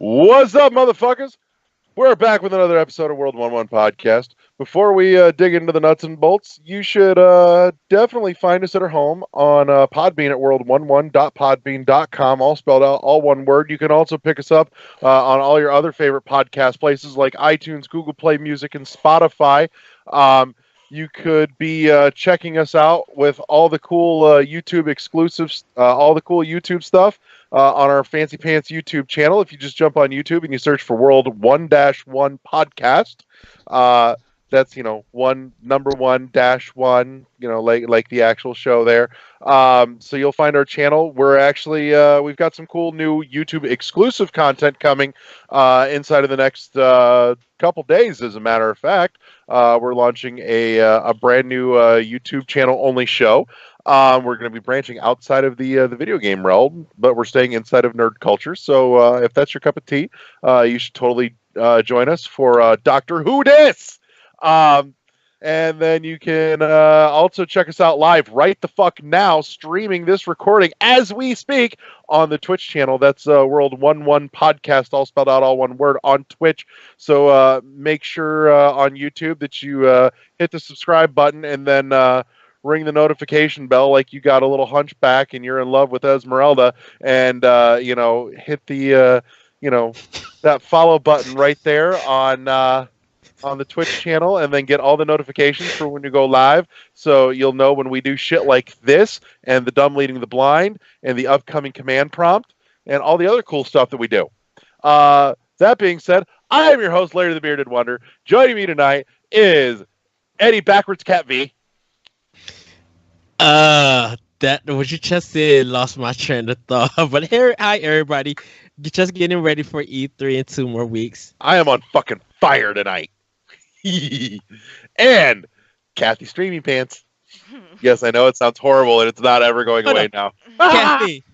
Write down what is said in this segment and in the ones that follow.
What's up, motherfuckers? We're back with another episode of World 1-1 Podcast. Before we dig into the nuts and bolts, you should definitely find us at our home on Podbean at world11.podbean.com, all spelled out, all one word. You can also pick us up on all your other favorite podcast places like iTunes, Google Play Music, and Spotify. You could be checking us out with all the cool YouTube exclusives, all the cool YouTube stuff on our Fancy Pants YouTube channel. If you just jump on YouTube and you search for World 1-1 Podcast, that's, number 1-1, like the actual show there. So you'll find our channel. We're actually, we've got some cool new YouTube exclusive content coming inside of the next couple days, as a matter of fact. We're launching a brand new YouTube channel only show. We're going to be branching outside of the video game realm, but we're staying inside of nerd culture. So if that's your cup of tea, you should totally join us for Doctor Who Dis. And then you can also check us out live right the fuck now, streaming this recording as we speak on the Twitch channel. That's World 1-1 Podcast, all spelled out, all one word, on Twitch. So make sure on YouTube that you hit the subscribe button and then ring the notification bell like you got a little hunchback and you're in love with Esmeralda, and hit the that follow button right there on the Twitch channel, and then get all the notifications for when you go live, so you'll know when we do shit like this, and the dumb leading the blind, and the upcoming command prompt, and all the other cool stuff that we do. That being said, I am your host, Larry the Bearded Wonder. Joining me tonight is Eddie Backwards Cat V. That what you just said lost my train of thought. But hi everybody, just getting ready for E3 in 2 more weeks. I am on fucking fire tonight. And Kathy Streaming Pants. Yes, I know it sounds horrible and it's not ever going away now. Kathy,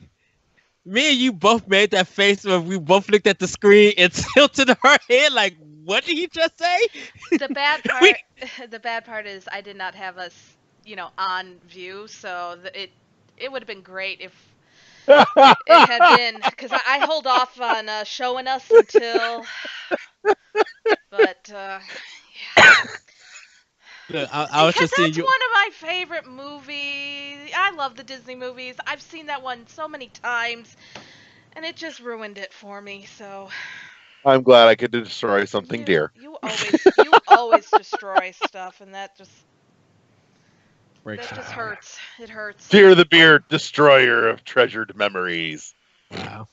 me and you both made that face when we both looked at the screen and tilted our head like, what did he just say? The bad part is I did not have us on view, so it would have been great if it had been, because I hold off on showing us until, but yeah. Look, I was just saying, that's one of my favorite movies. I love the Disney movies. I've seen that one so many times, and it just ruined it for me. So I'm glad I could destroy something dear. You always destroy stuff, and that just hurts. It hurts. Fear the Beard, destroyer of treasured memories. Wow.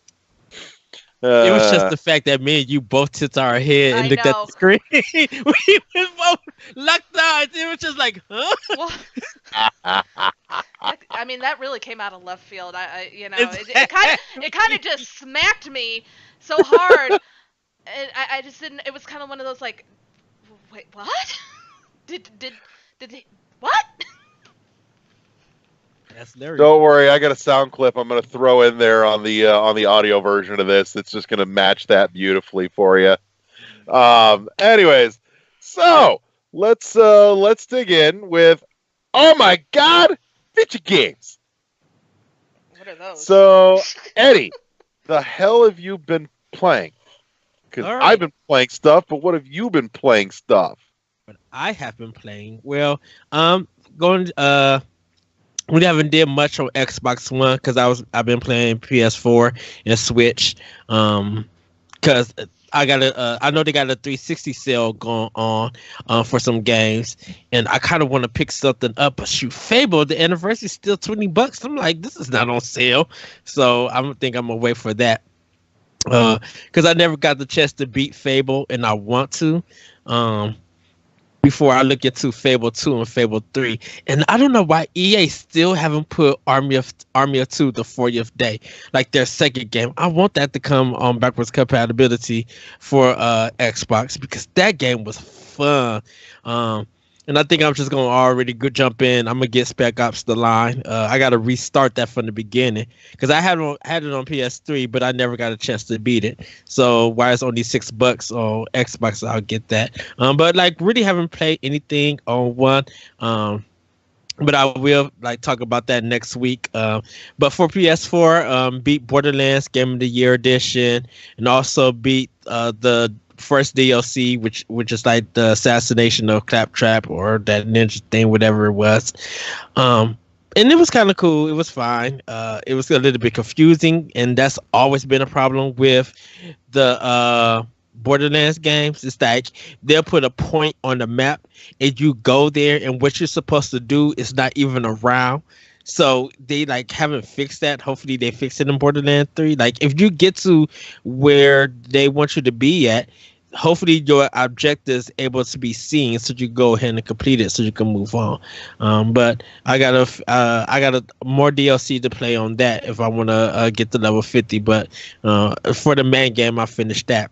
It was just the fact that me and you both tilted our head and looked at the screen. We both locked eyes. It was just like, huh? Well, I mean, that really came out of left field. It kind of just smacked me so hard. And I just didn't. It was kind of one of those like, wait, what? Did they, what? Don't worry, I got a sound clip I'm going to throw in there on the audio version of this. It's just going to match that beautifully for you. Anyways, so let's dig in with, oh my God, video games. What are those? So Eddie, the hell have you been playing? Because I've been playing stuff, but what have you been playing stuff? What I have been playing, well, we haven't did much on Xbox One because I've been playing PS4 and Switch. Because I know they got a 360 sale going on for some games, and I kind of want to pick something up. But shoot, Fable, the anniversary is still $20. I'm like, this is not on sale, so I think I'm gonna wait for that. Because I never got the chance to beat Fable, and I want to. Before I look into Fable 2 and Fable 3. And I don't know why EA still haven't put Army of 2 the 40th day, like their second game. I want that to come on backwards compatibility for Xbox, because that game was fun. And I think I'm just going to already jump in. I'm going to get Spec Ops The Line. I got to restart that from the beginning because I had it on PS3, but I never got a chance to beat it. So why it's only $6 on Xbox, I'll get that. But like really haven't played anything on one. but I will like talk about that next week. But for PS4, beat Borderlands Game of the Year edition, and also beat the first DLC, which is like the assassination of Claptrap or that ninja thing, whatever it was. And it was kind of cool. It was fine. It was a little bit confusing, and that's always been a problem with the Borderlands games. It's like they'll put a point on the map, and you go there, and what you're supposed to do is not even around. So they like haven't fixed that. Hopefully they fix it in Borderlands 3. Like if you get to where they want you to be at, hopefully your objective is able to be seen, so you go ahead and complete it, so you can move on. But I got a more DLC to play on that if I want to get to level 50. But for the main game, I finished that.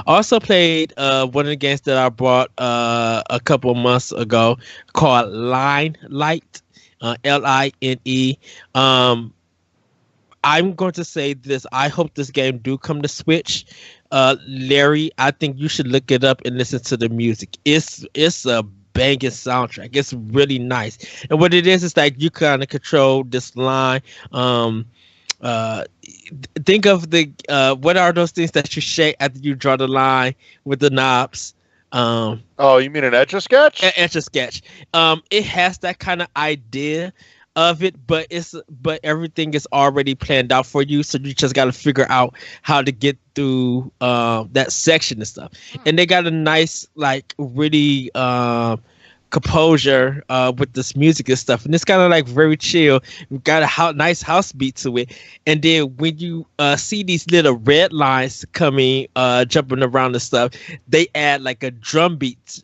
Also played one of the games that I bought a couple of months ago called Line Light, Line. I'm going to say this. I hope this game do come to Switch. Larry, I think you should look it up and listen to the music. It's a banging soundtrack. It's really nice. And what it is like you kind of control this line. Think of the what are those things that you shake after you draw the line with the knobs? Oh, you mean an Etch-a-Sketch? Etch-a-Sketch. It has that kind of idea of it, but everything is already planned out for you, so you just got to figure out how to get through that section and stuff. And they got a nice, like, really composure with this music and stuff, and it's kind of like very chill. We've got a nice house beat to it, and then when you see these little red lines coming jumping around and stuff, they add like a drum beat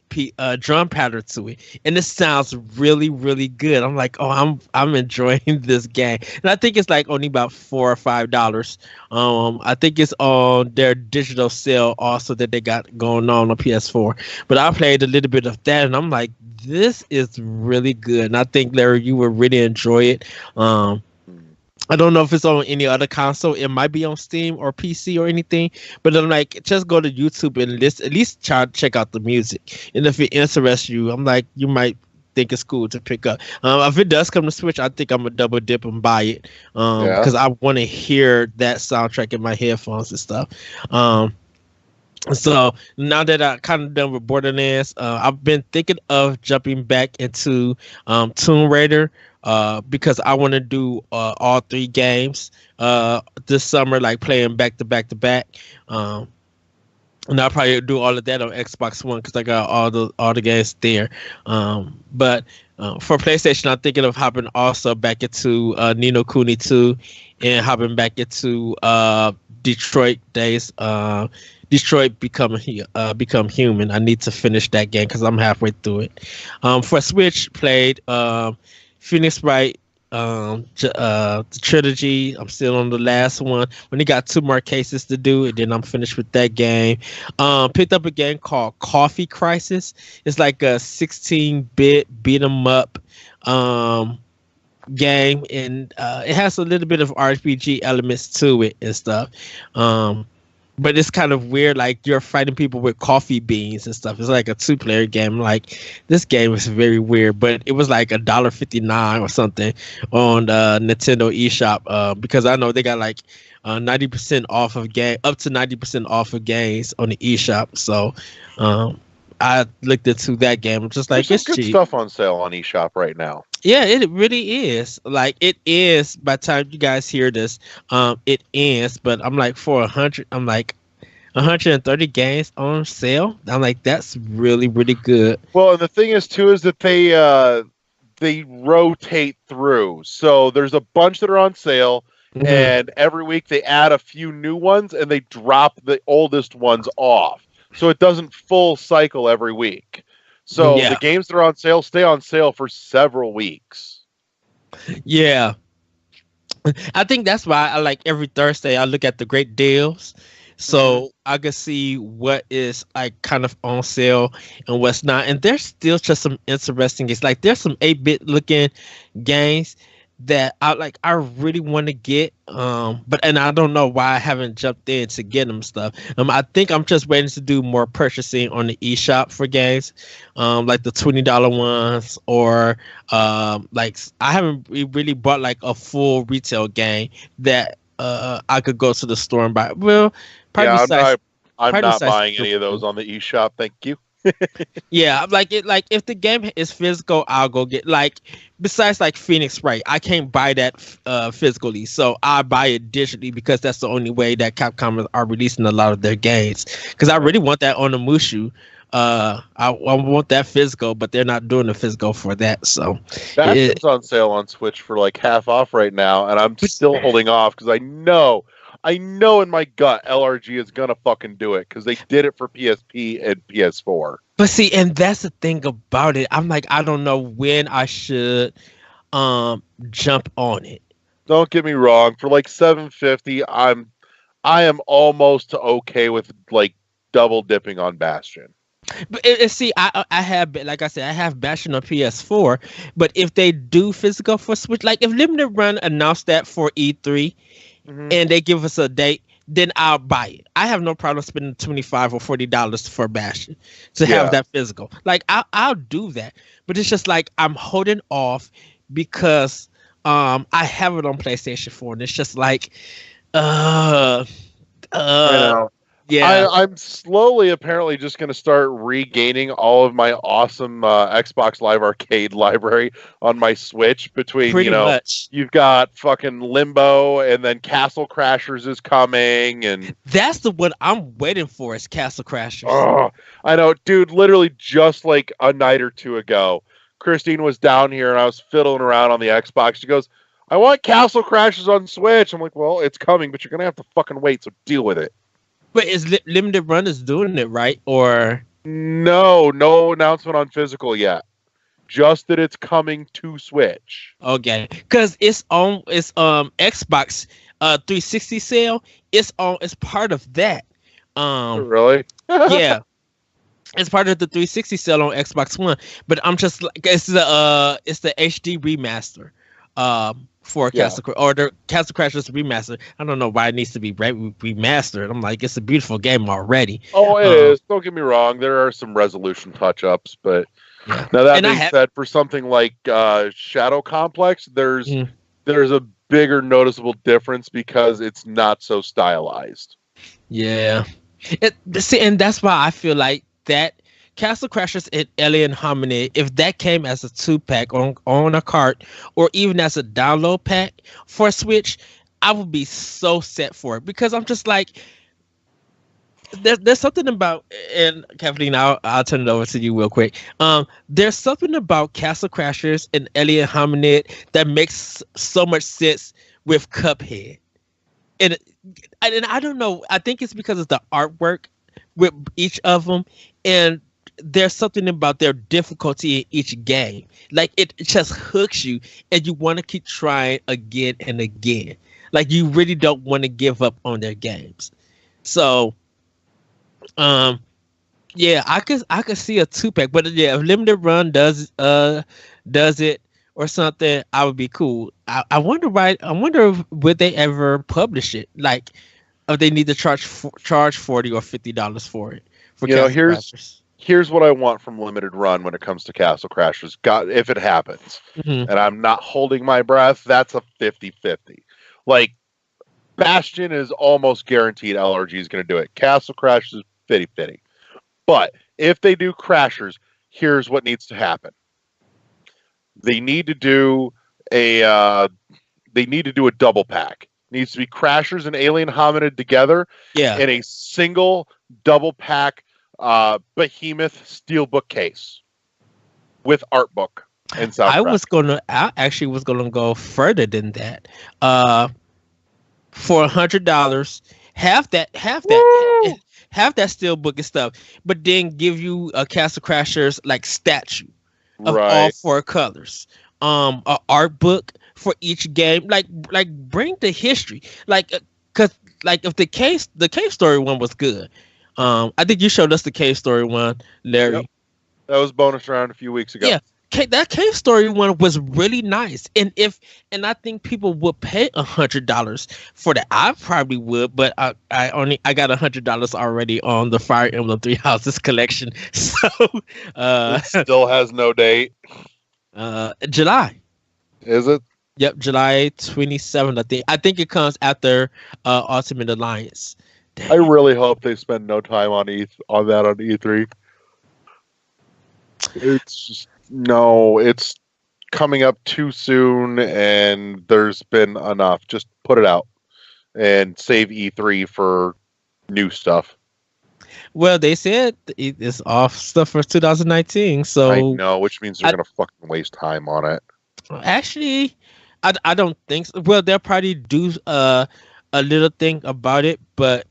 drum pattern to it, and it sounds really, really good. I'm like, oh, I'm enjoying this game, and I think it's like only about $4 or $5. I think it's on their digital sale also that they got going on PS4, but I played a little bit of that, and I'm like, this is really good, and I think, Larry, you will really enjoy it. I don't know if it's on any other console. It might be on Steam or PC or anything, but I'm like, just go to YouTube and at least try to check out the music. And if it interests you, I'm like, you might think it's cool to pick up. If it does come to Switch, I think I'm gonna double dip and buy it because I want to hear that soundtrack in my headphones and stuff. So now that I kind of done with Borderlands, I've been thinking of jumping back into Tomb Raider because I want to do all 3 games this summer, like playing back to back to back. And I'll probably do all of that on Xbox One because I got all the games there. But for PlayStation, I'm thinking of hopping also back into Ni no Kuni 2 and hopping back into Detroit Days. Detroit Become Human. I need to finish that game because I'm halfway through it. For Switch, played Phoenix Wright, the trilogy. I'm still on the last one. When they got 2 more cases to do, and then I'm finished with that game. Picked up a game called Coffee Crisis. It's like a 16-bit beat 'em up game, and it has a little bit of RPG elements to it and stuff. But it's kind of weird, like you're fighting people with coffee beans and stuff. It's like a 2-player game. Like, this game is very weird, but it was like $1.59 or something on the Nintendo eShop because I know they got like 90% off of up to 90% off of games on the eShop. So I looked into that game. I'm just like, There's it's some good cheap stuff on sale on eShop right now. Yeah, it really is. Like, it is. By the time you guys hear this, it ends. But I'm like, for 130 games on sale. I'm like, that's really, really good. Well, and the thing is too is that they rotate through. So there's a bunch that are on sale, and every week they add a few new ones, and they drop the oldest ones off. So it doesn't full cycle every week. So the games that are on sale stay on sale for several weeks. Yeah. I think that's why I like every Thursday I look at the great deals. So I can see what is like kind of on sale and what's not. And there's still just some interesting games. Like, there's some 8-bit looking games. that I really want to get, but and I don't know why I haven't jumped in to get them stuff. I think I'm just waiting to do more purchasing on the eShop for games, like the $20 ones, or like I haven't really bought like a full retail game that I could go to the store and buy. Well, probably yeah, I'm probably not besides buying any of those on the eShop. Thank you. yeah, like if the game is physical, I'll go get like besides like Phoenix Wright, I can't buy that physically, so I buy it digitally because that's the only way that Capcom are releasing a lot of their games. Because I really want that on the Mushu. I want that physical, but they're not doing the physical for that. So Bastion's on sale on Switch for like half off right now, and I'm still holding off because I know in my gut LRG is gonna fucking do it because they did it for PSP and PS4. But see, and that's the thing about it. I'm like, I don't know when I should jump on it. Don't get me wrong. For like $750, I am almost okay with like double dipping on Bastion. But see, I have, like I said, I have Bastion on PS4. But if they do physical for Switch, like if Limited Run announced that for E3, and they give us a date, then I'll buy it. I have no problem spending $25 or $40 for Bastion to have that physical. Like I'll do that, but it's just like I'm holding off because I have it on PlayStation 4, and it's just like I know. Yeah, I'm slowly apparently just going to start regaining all of my awesome Xbox Live Arcade library on my Switch. Between pretty much. You've got fucking Limbo, and then Castle Crashers is coming, and that's the one I'm waiting for is Castle Crashers. Oh, I know, dude. Literally just like a night or two ago, Christine was down here, and I was fiddling around on the Xbox. She goes, "I want Castle Crashers on Switch." I'm like, "Well, it's coming, but you're gonna have to fucking wait. So deal with it." But is Limited Run is doing it, right? Or no announcement on physical yet. Just that it's coming to Switch. Okay, because it's Xbox 360 sale. It's part of that. Really? Yeah, it's part of the 360 sale on Xbox One. But I'm just like it's the HD remaster. For Castle or the Castle Crashers remastered. I don't know why it needs to be remastered. I'm like, it's a beautiful game already. Oh, it is. Don't get me wrong. There are some resolution touch-ups, but now that being said, for something like Shadow Complex, there's a bigger noticeable difference because it's not so stylized. Yeah. See, and that's why I feel like that Castle Crashers and Alien Hominid, if that came as a 2-pack on a cart or even as a download pack for Switch, I would be so set for it because I'm just like, there's something about, and Kathleen, I'll turn it over to you real quick. There's something about Castle Crashers and Alien Hominid that makes so much sense with Cuphead, and I don't know. I think it's because of the artwork with each of them, and there's something about their difficulty in each game. Like it just hooks you and you want to keep trying again and again. Like you really don't want to give up on their games. So yeah, I could see a 2-pack, but yeah, if Limited Run does it or something, I would be cool. I wonder would they ever publish it? Like if they need to charge $40 or $50 for it. Here's what I want from Limited Run when it comes to Castle Crashers. If it happens, and I'm not holding my breath, that's a 50-50. Like, Bastion is almost guaranteed LRG is going to do it. Castle Crashers is 50-50. But if they do Crashers, here's what needs to happen. They need to do a double pack. It needs to be Crashers and Alien Hominid together in a single double pack behemoth steelbook case with art book and soundtrack. I actually was gonna go further than that. For $100, have that steelbook and stuff, but then give you a Castle Crashers like statue of all 4 colors. A art book for each game, like bring the history, cause if the case story one was good. I think you showed us the case story one, Larry. Yep. That was bonus round a few weeks ago. Yeah, that Cave Story one was really nice, and I think people would pay $100 for that. I probably would, but I got $100 already on the Fire Emblem Three Houses collection, so It still has no date. July. Is it? Yep, July 27th. I think it comes after Ultimate Alliance. Dang. I really hope they spend no time on that on E3. It's just, no, it's coming up too soon, and there's been enough. Just put it out and save E3 for new stuff. Well, they said it's off stuff for 2019, so I know, which means they're gonna fucking waste time on it. Actually, I don't think so. Well, they'll probably do a little thing about it, but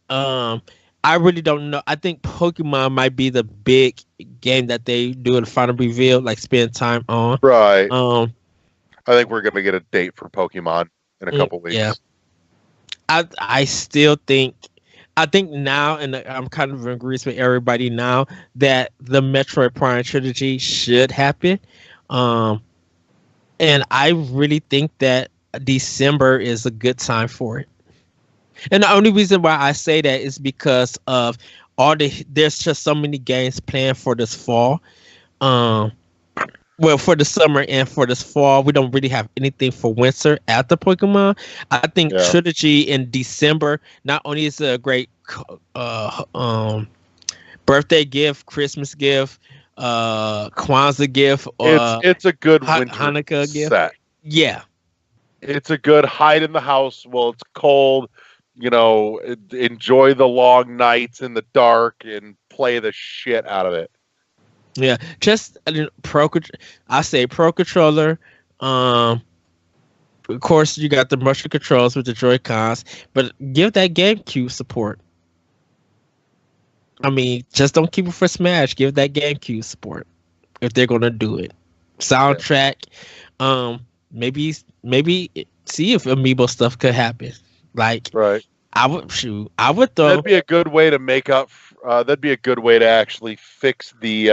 I really don't know. I think Pokemon might be the big game that they do the final reveal, like spend time on. Right. I think we're gonna get a date for Pokemon in a couple weeks. Yeah. I still think. I think now, and I'm kind of in agreement with everybody now, that the Metroid Prime trilogy should happen. And I really think that December is a good time for it. And the only reason why I say that is because of there's just so many games planned for this fall. Well, for the summer and for this fall, we don't really have anything for winter after Pokemon. I think trilogy in December not only is a great birthday gift, Christmas gift, Kwanzaa gift, or it's a good winter Hanukkah gift. Set. Yeah, it's a good hide in the house while it's cold. You know, enjoy the long nights in the dark and play the shit out of it. Yeah, just I say Pro Controller. Of course, you got the motion controls with the Joy-Cons, but give that GameCube support. I mean, just don't keep it for Smash. Give that GameCube support if they're gonna do it. Soundtrack, maybe see if Amiibo stuff could happen. Like, right? I would throw. That'd be a good way to make up. That'd be a good way to actually fix the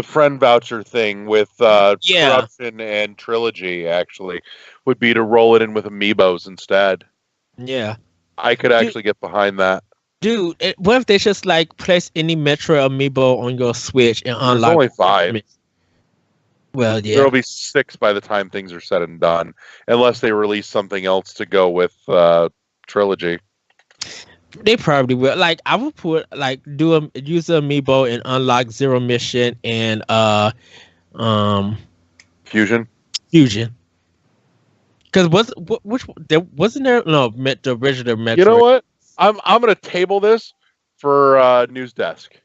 friend voucher thing with Corruption and Trilogy. Actually, would be to roll it in with Amiibos instead. Yeah, I could actually get behind that. Dude, what if they just like place any Metro Amiibo on your Switch and unlock? There's only 5. Well, yeah. There'll be 6 by the time things are said and done, unless they release something else to go with Trilogy. They probably will. Like, I would use a Amiibo and unlock Zero Mission and Fusion. Because wasn't there the original Metro? You know what? I'm gonna table this for news desk.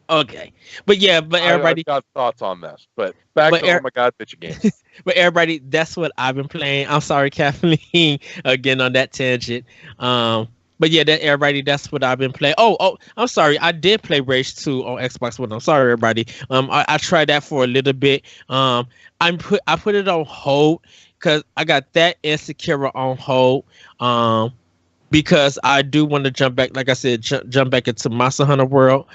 Okay, but everybody I've got thoughts on this. But back to oh my god, bitch games. But everybody, that's what I've been playing. I'm sorry, Kathleen, again on that tangent. But yeah, everybody, that's what I've been playing. Oh, I'm sorry, I did play Rage 2 on Xbox One. I'm sorry, everybody. I tried that for a little bit. I put it on hold because I got that and Sekiro on hold. Because I do want to jump back, like I said, jump back into Monster Hunter World.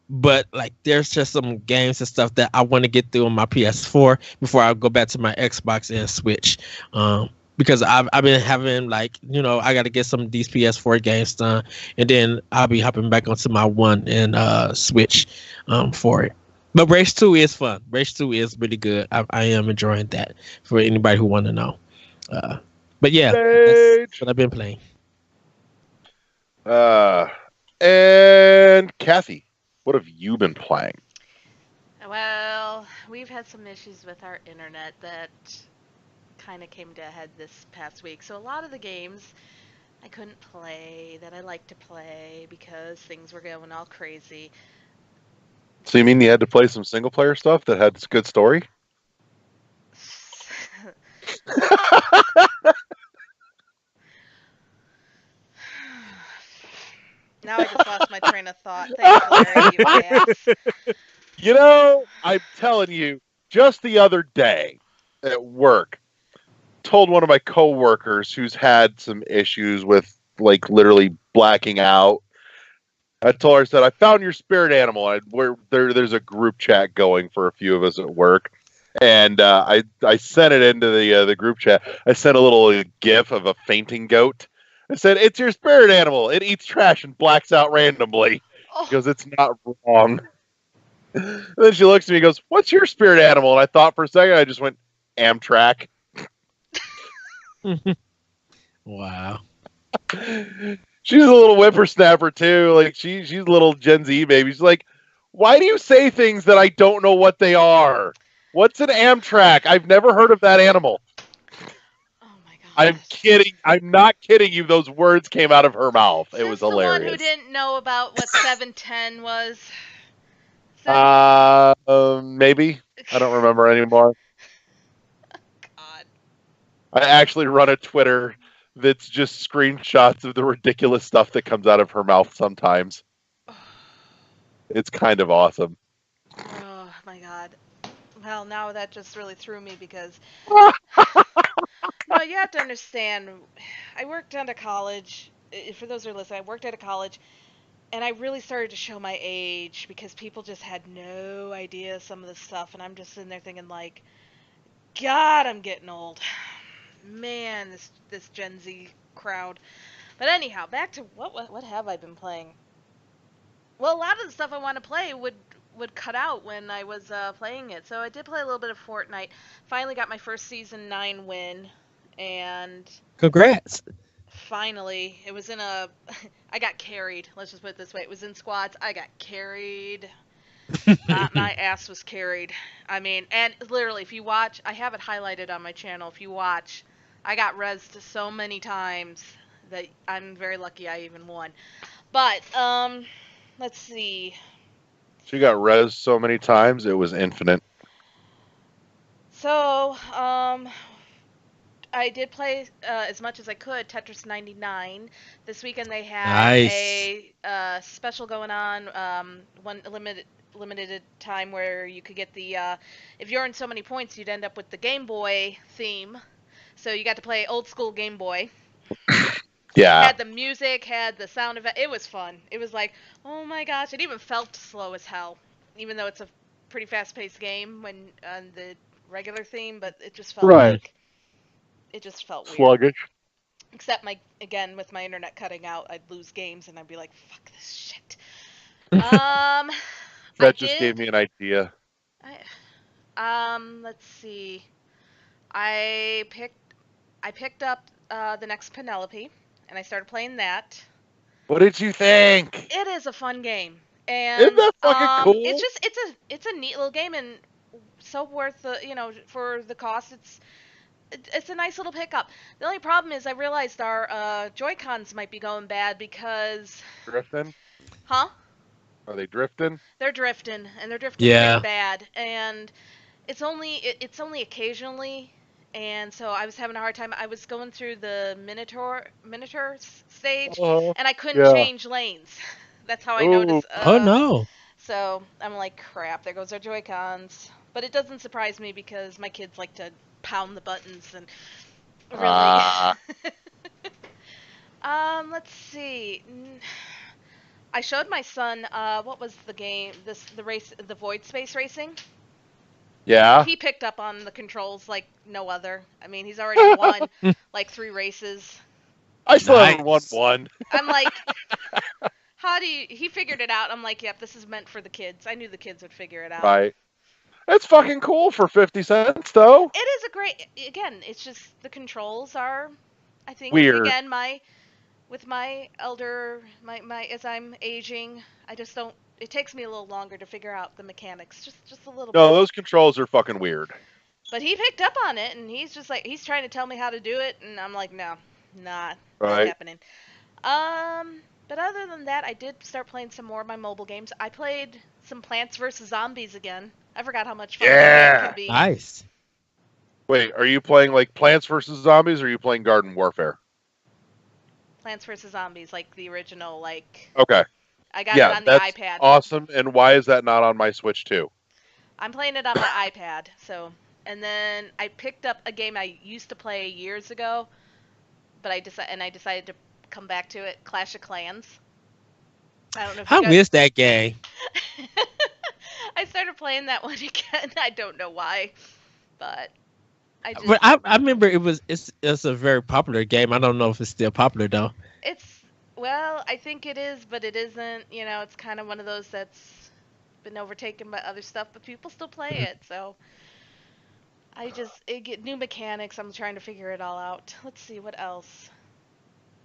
But like, there's just some games and stuff that I want to get through on my PS4 before I go back to my Xbox and Switch. Because I've been having I got to get some of these PS4 games done, and then I'll be hopping back onto my One and Switch for it. But Rage 2 is fun. Rage 2 is really good. I am enjoying that for anybody who want to know. But yeah, that's what I've been playing. And Kathy, what have you been playing? Well, we've had some issues with our internet that kind of came to a head this past week. So a lot of the games I couldn't play that I like to play because things were going all crazy. So you mean you had to play some single player stuff that had this good story? Now I just lost my train of thought. Thanks, Larry, you ass. You know, I'm telling you, just the other day at work, told one of my coworkers who's had some issues with like literally blacking out. I told her, I said, I found your spirit animal. There's a group chat going for a few of us at work. And I sent it into the group chat. I sent a little GIF of a fainting goat. I said, "It's your spirit animal. It eats trash and blacks out randomly." She Oh, goes, "It's not wrong." And then she looks at me and goes, "What's your spirit animal?" And I thought for a second, I just went, "Amtrak." Wow. She's a little whippersnapper too. Like she's a little Gen Z baby. She's like, "Why do you say things that I don't know what they are? What's an Amtrak? I've never heard of that animal." oh my I'm gosh. kidding. I'm not kidding you. Those words came out of her mouth. It was Says the one who hilarious. didn't know about what 710 was. Maybe. I don't remember anymore. God. I actually run a Twitter that's just screenshots of the ridiculous stuff that comes out of her mouth sometimes. It's kind of awesome. Oh my God. Well, now that just really threw me because no, you have to understand. I worked out of college. For those who are listening, I worked out of college, and I really started to show my age because people just had no idea some of the stuff, and I'm just sitting there thinking like, God, I'm getting old. Man, this Gen Z crowd. But anyhow, back to what have I been playing? Well, a lot of the stuff I want to play would cut out when I was playing it. So I did play a little bit of Fortnite. Finally got my first season 9 win, and Congrats. finally it was in a. I got carried. Let's just put it this way: it was in squads. I got carried. My ass was carried. I mean, and literally, if you watch, I have it highlighted on my channel. If you watch, I got rezzed so many times that I'm very lucky I even won. But let's see. She got res so many times it was infinite. So I did play as much as I could Tetris 99. This weekend they had Nice. a special going on, one limited time where you could get the if you earned so many points, you'd end up with the Game Boy theme. So you got to play old school Game Boy. Yeah. Had the music, had the sound effect. It was fun. It was like, oh my gosh, it even felt slow as hell, even though it's a pretty fast-paced game when on the regular theme, but it just felt Right. like it just felt weird. Sluggish. Except with my internet cutting out, I'd lose games and I'd be like, fuck this shit. I That just gave did. me an idea. Let's see. I picked I picked up the next Penelope, and I started playing that. What did you think? It is a fun game, Isn't and that fucking it's cool? just it's a neat little game and so worth the for the cost. It's a nice little pickup. The only problem is I realized our Joy Cons might be going bad because, Drifting? huh? Are they drifting? They're drifting and they're drifting pretty Yeah. bad, and it's only occasionally, and so I was having a hard time. I was going through the Minotaur stage, Uh-huh. and I couldn't Yeah. change lanes. That's how I Oh, noticed. Oh no. So I'm like, crap. There goes our Joy Cons. But it doesn't surprise me because my kids like to pound the buttons and really. ah, Let's see. I showed my son. What was the game? The race, the Void Space Racing. yeah. He picked up on the controls like no other. I mean, he's already won like 3 races. I still haven't won Nice. one. I'm like, how do you? He figured it out. I'm like, yep, this is meant for the kids. I knew the kids would figure it out. Right. It's fucking cool for 50 cents, though. It is a great. Again, it's just the controls are. I think Weird. again my with my elder my as I'm aging, I just don't. It takes me a little longer to figure out the mechanics, just a little No, bit. those controls are fucking weird. But he picked up on it, and he's just like he's trying to tell me how to do it, and I'm like, no, not Right? happening. But other than that, I did start playing some more of my mobile games. I played some Plants vs Zombies again. I forgot how much fun that game Yeah. can be. Nice. Wait, are you playing like Plants vs. Zombies or are you playing Garden Warfare? Plants vs Zombies, like the original, like Okay. I got it Yeah, on the that's iPad. awesome. And why is that not on my Switch too? I'm playing it on my iPad. So, and then I picked up a game I used to play years ago, but I decided to come back to it. Clash of Clans. I don't know if you I guys. miss that game. I started playing that one again. I don't know why, but I just But I remember it's a very popular game. I don't know if it's still popular though. it's well, I think it is, but it isn't. It's kind of one of those that's been overtaken by other stuff, but people still play it. So it get new mechanics. I'm trying to figure it all out. Let's see what else.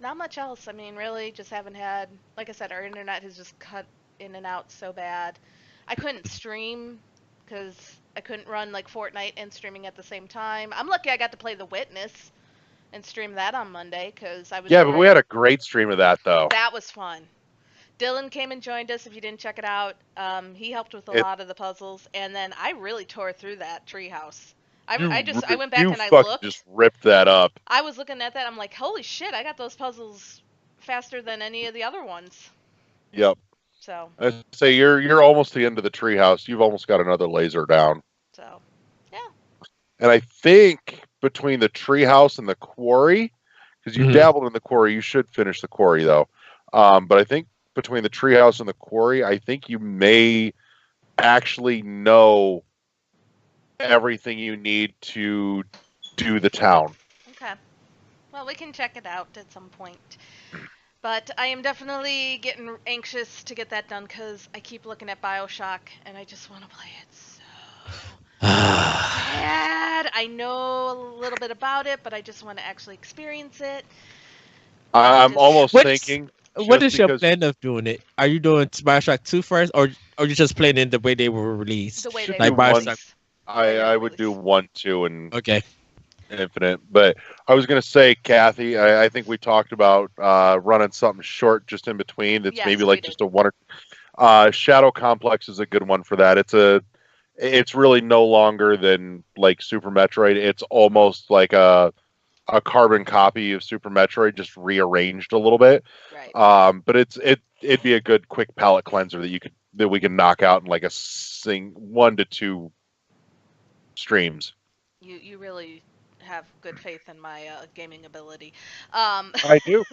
Not much else. I mean, really, just haven't had. Like I said, our internet has just cut in and out so bad. I couldn't stream because I couldn't run like Fortnite and streaming at the same time. I'm lucky I got to play The Witness and stream that on Monday because I was Yeah, but we worried. had a great stream of that though. That was fun. Dylan came and joined us. If you didn't check it out, he helped with a It, lot of the puzzles, and then I really tore through that treehouse. you I went back you and I fucking looked. just ripped that up. I was looking at that. I'm like, holy shit! I got those puzzles faster than any of the other ones. Yep. So, I say you're almost to the end of the treehouse. You've almost got another laser down. yeah. And I think between the treehouse and the quarry, because you Mhm. dabbled in the quarry, you should finish the quarry though. But I think between the treehouse and the quarry, I think you may actually know everything you need to do the town. Okay. Well, we can check it out at some point. But I am definitely getting anxious to get that done because I keep looking at Bioshock and I just want to play it so bad. I know a little bit about it, but I just want to actually experience it. I'm almost What's thinking. what just is your because plan of doing it? Are you doing Bioshock 2 first, or you just playing it the way they were released? The way should they do Like were one. Bioshock. I would do 1, 2, and Okay. Infinite. But I was going to say, Kathy, I think we talked about running something short just in between. That's Yes, maybe we like did. just a one. Shadow Complex is a good one for that. It's really no longer than like Super Metroid. It's almost like a carbon copy of Super Metroid, just rearranged a little bit. Right. But it'd be a good quick palate cleanser that we can knock out in like a 1 to 2 streams. You really have good faith in my gaming ability. I do.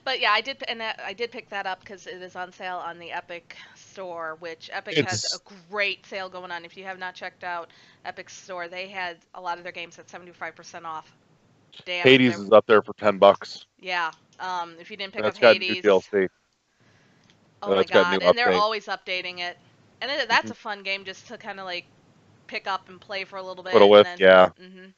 But yeah, I did pick that up because it is on sale on the Epic Store, which Epic has a It's great sale going on. If you have not checked out Epic Store, they had a lot of their games at 75% off. Damn, Hades is up there for $10. yeah. If you didn't pick up That's got new Hades, DLC. oh my That's got new god, and they're update. always updating it. And that's a fun game just to kind of like pick up and play for a little bit, Put a and whiff, then. yeah. Mhm.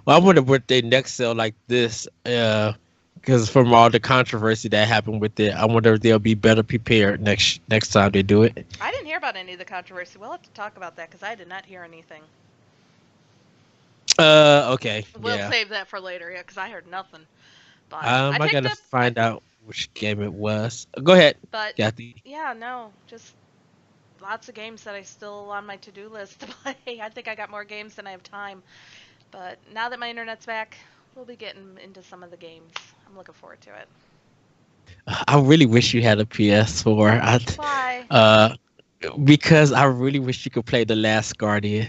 Well, I wonder what their next sale like this, because from all the controversy that happened with it, I wonder if they'll be better prepared next time they do it. I didn't hear about any of the controversy. We'll have to talk about that because I did not hear anything. Okay. We'll Yeah. save that for later, yeah, because I heard nothing. But I picked gotta up, find out which game it was. Go ahead, but Kathy. yeah, no, just lots of games that I still on my to-do list to play. I think I got more games than I have time. But now that my internet's back, we'll be getting into some of the games. I'm looking forward to it. I really wish you had a PS4. Why? Because I really wish you could play The Last Guardian.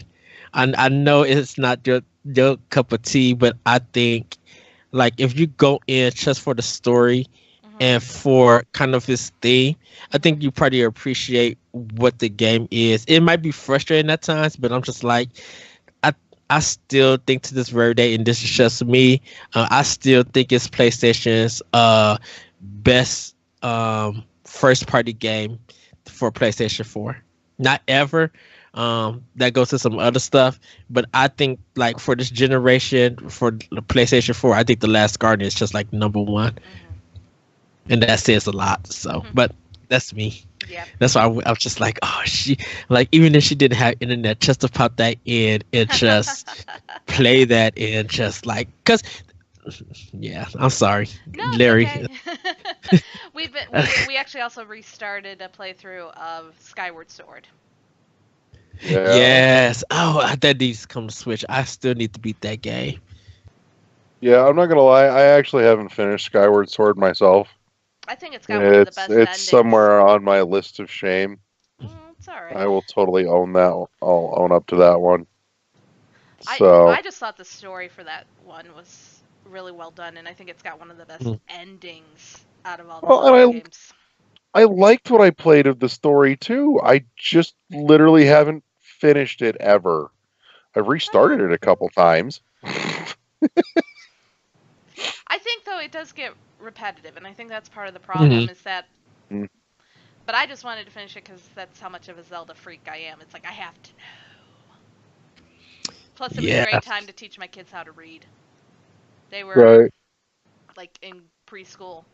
I know it's not your cup of tea, but I think like if you go in just for the story and for kind of his theme, I think you probably appreciate what the game is. It might be frustrating at times, but I'm just like, I still think to this very day, and this is just me, I still think it's PlayStation's best first party game for PlayStation 4. Not ever. That goes to some other stuff, but I think like for this generation, for the PlayStation 4, I think The Last Guardian is just like number one, and that says a lot. So, but that's me. Yeah. That's why I was just like, oh, even if she didn't have internet, just to pop that in and just play that and just like, cause, yeah, I'm sorry, No, it's Larry. okay. We actually also restarted a playthrough of Skyward Sword. Yeah. Yes. Oh, that needs to come to Switch. I still need to beat that game. Yeah, I'm not gonna lie. I actually haven't finished Skyward Sword myself. I think it's got one of the best endings. It's somewhere on my list of shame. It's all right. I will totally own that. I'll own up to that one. I just thought the story for that one was really well done, and I think it's got one of the best endings out of all the games. I liked what I played of the story too. I just literally haven't finished it ever. I've restarted it a couple times. I think though it does get repetitive, and I think that's part of the Hmm. problem is that. Mm. But I just wanted to finish it because that's how much of a Zelda freak I am. It's like I have to know. Plus, it was a Yeah. great time to teach my kids how to read. They were Right. like in preschool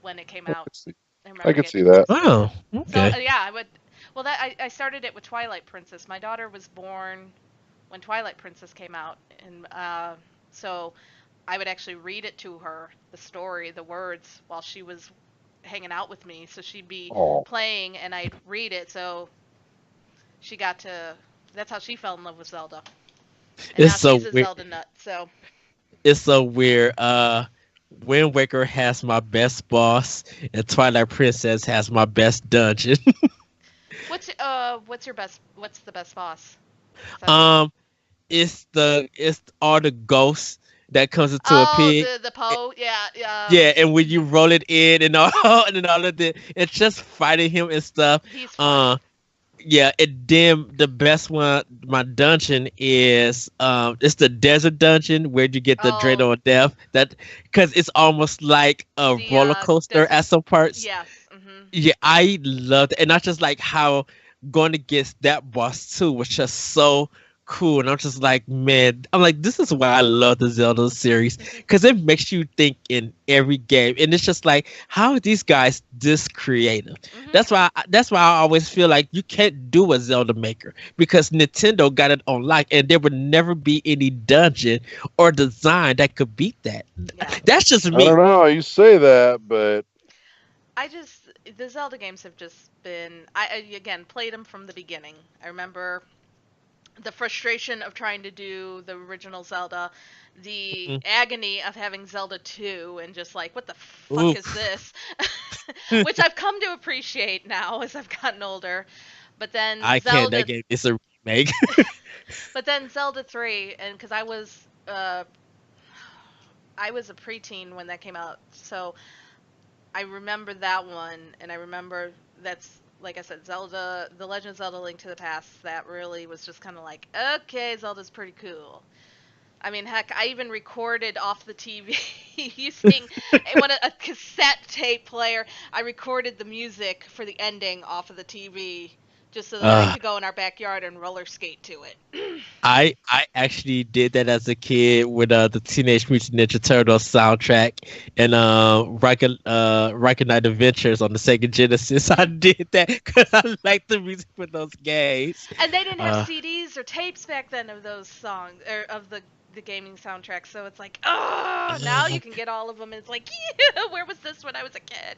when it came I out. could see, I I remember could getting see that. Oh, so okay. yeah. I would. Well, that I started it with Twilight Princess. My daughter was born when Twilight Princess came out, and so I would actually read it to her, the story, the words, while she was hanging out with me. So she'd be Oh, playing, and I'd read it. So she got to. That's how she fell in love with Zelda, and It's now so she's a weird. Zelda nut. So It's so weird. Wind Waker has my best boss, and Twilight Princess has my best dungeon. what's the best boss? 'Cause that's um, it's all the ghosts that comes into a oh pig. the Poe, yeah, yeah. Yeah, and when you roll it in and all and all of the, it's just fighting him and stuff. He's Uh, funny. yeah, and then the best one, my dungeon is it's the desert dungeon where you get the Oh, Dreidel of Death. That because it's almost like a the roller coaster desert. at some parts. Yes. Mhm. Yeah, I loved it, and not just like how going against that boss too was just so cool. And I'm just like, man, I'm like, this is why I love the Zelda series because it makes you think in every game, and it's just like, how are these guys this creative? Mhm. That's why I always feel like you can't do a Zelda maker because Nintendo got it on lock, and there would never be any dungeon or design that could beat that. Yeah. That's just I don't me. know. You say that, but I just the Zelda games have just been I again played them from the beginning. I remember the frustration of trying to do the original Zelda, the Mm, agony of having Zelda 2 and just like what the fuck is oof. this? Which I've come to appreciate now as I've gotten older. But then I can't. That Zelda game is a remake. but then Zelda 3 and cuz I was a preteen when that came out. So I remember that one, and I remember that's like I said, Zelda, The Legend of Zelda: Link to the Past. That really was just kind of like, okay, Zelda's pretty cool. I mean, heck, I even recorded off the TV using a cassette tape player. I recorded the music for the ending off of the TV just so that I uh, could go in our backyard and roller skate to it. I actually did that as a kid with the Teenage Mutant Ninja Turtles soundtrack and Rocket Knight Adventures on the Sega Genesis. I did that because I like the music for those games. And they didn't have Uh, CDs or tapes back then of those songs or of the gaming soundtrack. So it's like, oh, now you can get all of them. And it's like, yeah, where was this when I was a kid?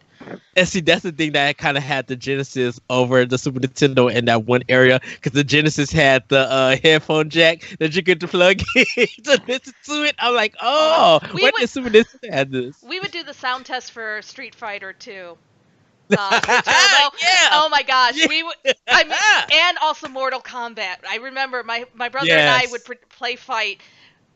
And see, that's the thing that I kind of had the Genesis over the Super Nintendo in that one area because the Genesis had the headphone jack that you could plug in to listen to it. I'm like, Oh my! oh, We when would did Super Nintendo have this? we would do the sound test for Street Fighter 2. With Turbo. Yeah, Oh my gosh, yeah. we would. I mean, and also Mortal Kombat. I remember my brother and I would Yes. play fight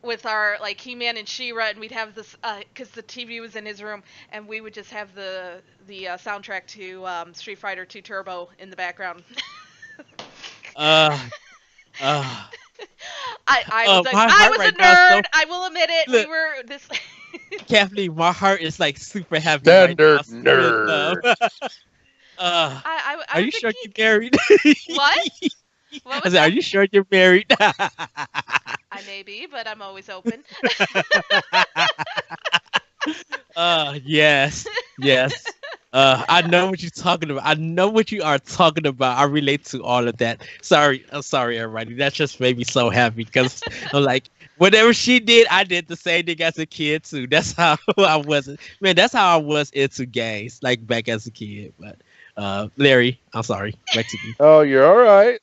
with our like He-Man and She-Ra, and we'd have this because the TV was in his room, and we would just have the soundtrack to Street Fighter 2 Turbo in the background. Uh, uh, my I heart was a right now is nerd. so I will admit it. We look, were this. Kathleen. My heart is like super happy right now. standard So in love. nerd. uh, I are was you a sure you're geek. married? What? What I was said, are that? you sure you're married? I may be, but I'm always open. Yes, yes. I know what you're talking about. I know what you are talking about. I relate to all of that. Sorry, I'm sorry, everybody. That just made me so happy because I'm like, whatever she did, I did the same thing as a kid too. That's how I was. Man, that's how I was into games, like back as a kid. But Larry, I'm sorry. Back to you. Oh, you're all right.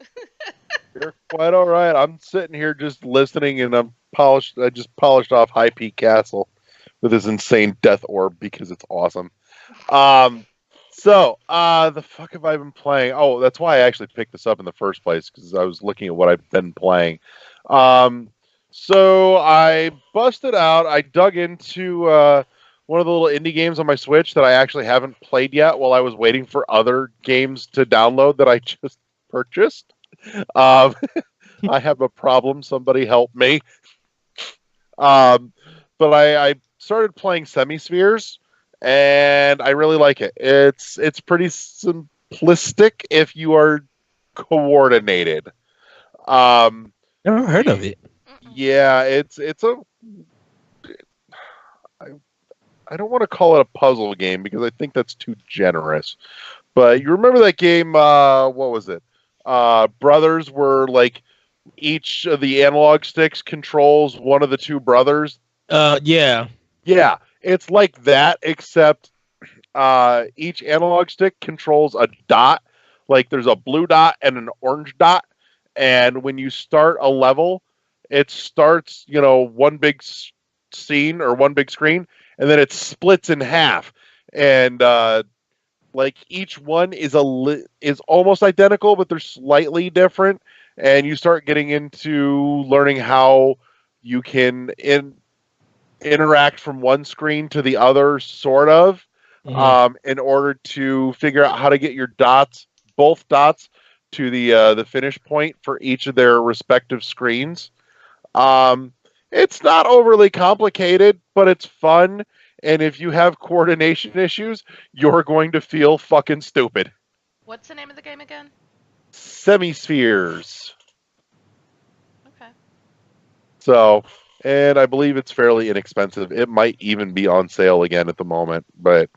You're quite all right. I'm sitting here just listening, and I just polished off High Peak Castle with this insane death orb because it's awesome. Um, the fuck have I been playing? Oh, that's why I actually picked this up in the first place because I was looking at what I've been playing. Um, so I busted out. I dug into one of the little indie games on my Switch that I actually haven't played yet while I was waiting for other games to download that I just purchased. Um, I have a problem. Somebody help me. But I started playing Semispheres, and I really like it. It's pretty simplistic if you are coordinated. Never heard of it. Yeah, it's a. I don't want to call it a puzzle game because I think that's too generous. But you remember that game? What was it? Brothers were like each of the analog sticks controls one of the two brothers. Yeah. Yeah, it's like that, except each analog stick controls a dot. Like there's a blue dot and an orange dot, and when you start a level, it starts, one big scene or one big screen, and then it splits in half, and like each one is is almost identical, but they're slightly different, and you start getting into learning how you can interact from one screen to the other, sort of, in order to figure out how to get your both dots, to the finish point for each of their respective screens. It's not overly complicated, but it's fun. And if you have coordination issues, you're going to feel fucking stupid. What's the name of the game again? Semispheres. Okay. So, and I believe it's fairly inexpensive. It might even be on sale again at the moment. But